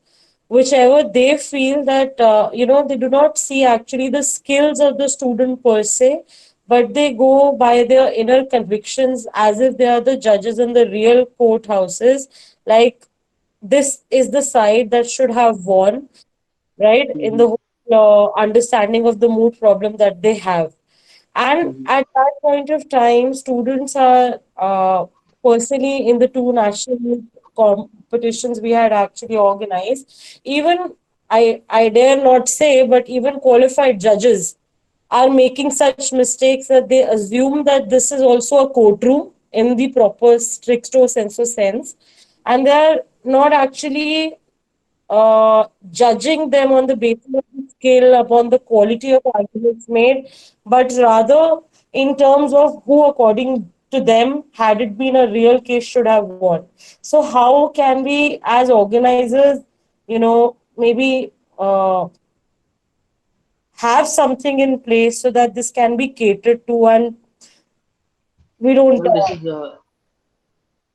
whichever they feel that they do not see actually the skills of the student per se, but they go by their inner convictions as if they are the judges in the real courthouses. Like, this is the side that should have won, right? In Mm-hmm. the whole understanding of the mood problem that they have. And Mm-hmm. at that point of time, students are personally in the two national competitions we had actually organized. Even I dare not say, but even qualified judges are making such mistakes that they assume that this is also a courtroom in the proper stricto sensu sense, and they are not actually judging them on the basis of the skill, upon the quality of arguments made, but rather in terms of who, according to them, had it been a real case, should have won. So, how can we, as organizers, maybe have something in place so that this can be catered to and we don't.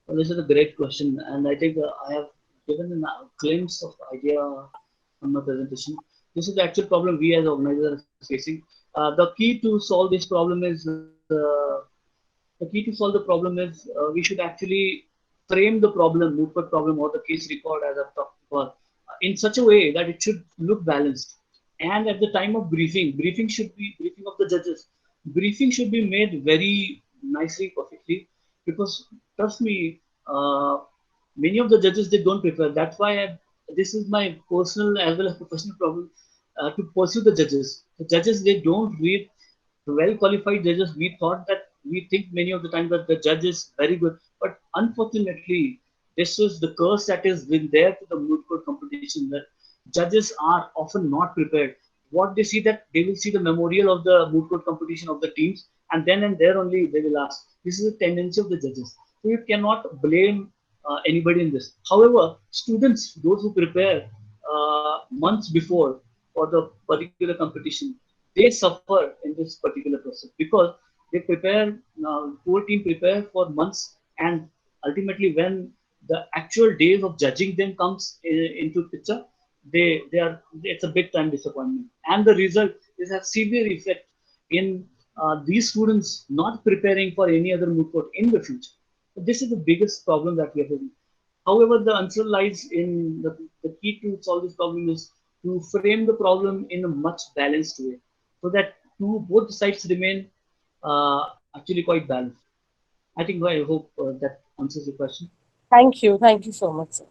Well, this is a great question, and I think I have given a glimpse of idea on my presentation. This is the actual problem we as organizers are facing. The key to solve this problem is we should actually frame the problem, Moot problem, or the case record as I've talked about, in such a way that it should look balanced. And at the time of briefing of the judges. Briefing should be made very nicely, perfectly, because trust me, many of the judges they don't prepare. That's why this is my personal as well as professional problem to pursue the judges. The judges they don't read well qualified judges. We thought that we think many of the time that the judge is very good, but unfortunately, this is the curse that has been there to the moot court competition that judges are often not prepared. What they see that they will see the memorial of the moot court competition of the teams, and then and there only they will ask. This is a tendency of the judges. So you cannot blame anybody in this. However, students, those who prepare months before for the particular competition, they suffer in this particular process because they prepare, poor team prepare for months, and ultimately when the actual days of judging them comes into picture, they are it's a big time disappointment, and the result is a severe effect in these students not preparing for any other moot court in the future. So this is the biggest problem that we are having. However, the answer lies in the key to solve this problem is to frame the problem in a much balanced way so that both sides remain actually quite balanced. I hope that answers your question. Thank you. Thank you so much, sir.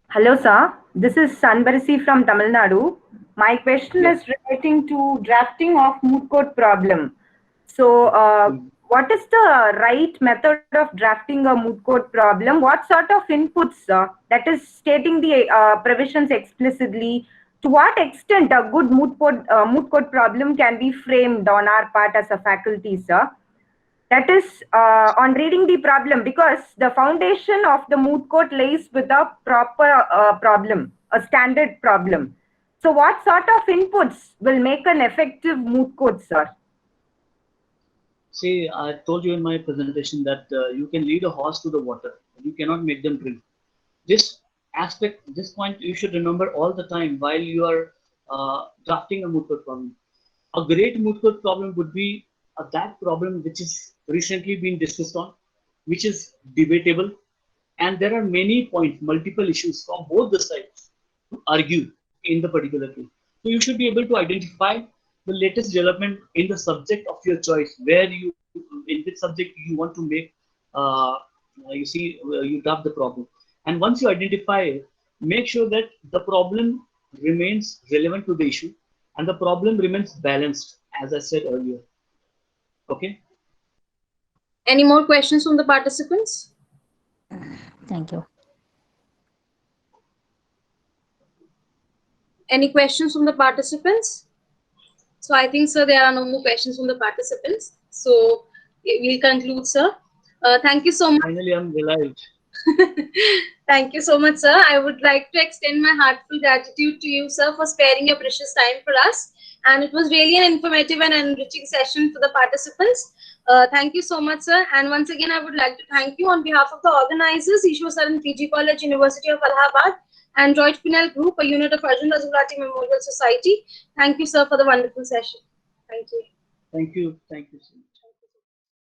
Hello, sir. This is Sanbarasi from Tamil Nadu. My question Yeah. is relating to drafting of moot court problem. So, Mm. what is the right method of drafting a moot court problem? What sort of inputs, that is stating the provisions explicitly? To what extent a good moot court problem can be framed on our part as a faculty, sir? That is on reading the problem, because the foundation of the moot court lays with a proper problem, a standard problem. So what sort of inputs will make an effective moot court, sir? See, I told you in my presentation that you can lead a horse to the water, but you cannot make them drink. This aspect, this point, you should remember all the time while you are drafting a moot court problem. A great moot court problem would be that problem which is recently been discussed on, which is debatable, and there are many points, multiple issues from both the sides to argue in the particular case. So you should be able to identify the latest development in the subject of your choice, in which subject you want to make, you draft the problem. And once you identify make sure that the problem remains relevant to the issue and the problem remains balanced, as I said earlier. Okay. Any more questions from the participants? Thank you. Any questions from the participants? So I think, sir, there are no more questions from the participants. So we'll conclude, sir. Thank you so much. Finally, I'm relieved. Thank you so much, sir. I would like to extend my heartfelt gratitude to you, sir, for sparing your precious time for us. And it was really an informative and enriching session for the participants. Thank you so much, sir. And once again, I would like to thank you on behalf of the organizers, Iswar Saran PG College, University of Allahabad, and Droit Penale Group, a unit of Arjun Gulati Memorial Society. Thank you, sir, for the wonderful session. Thank you. Thank you. Thank you, sir.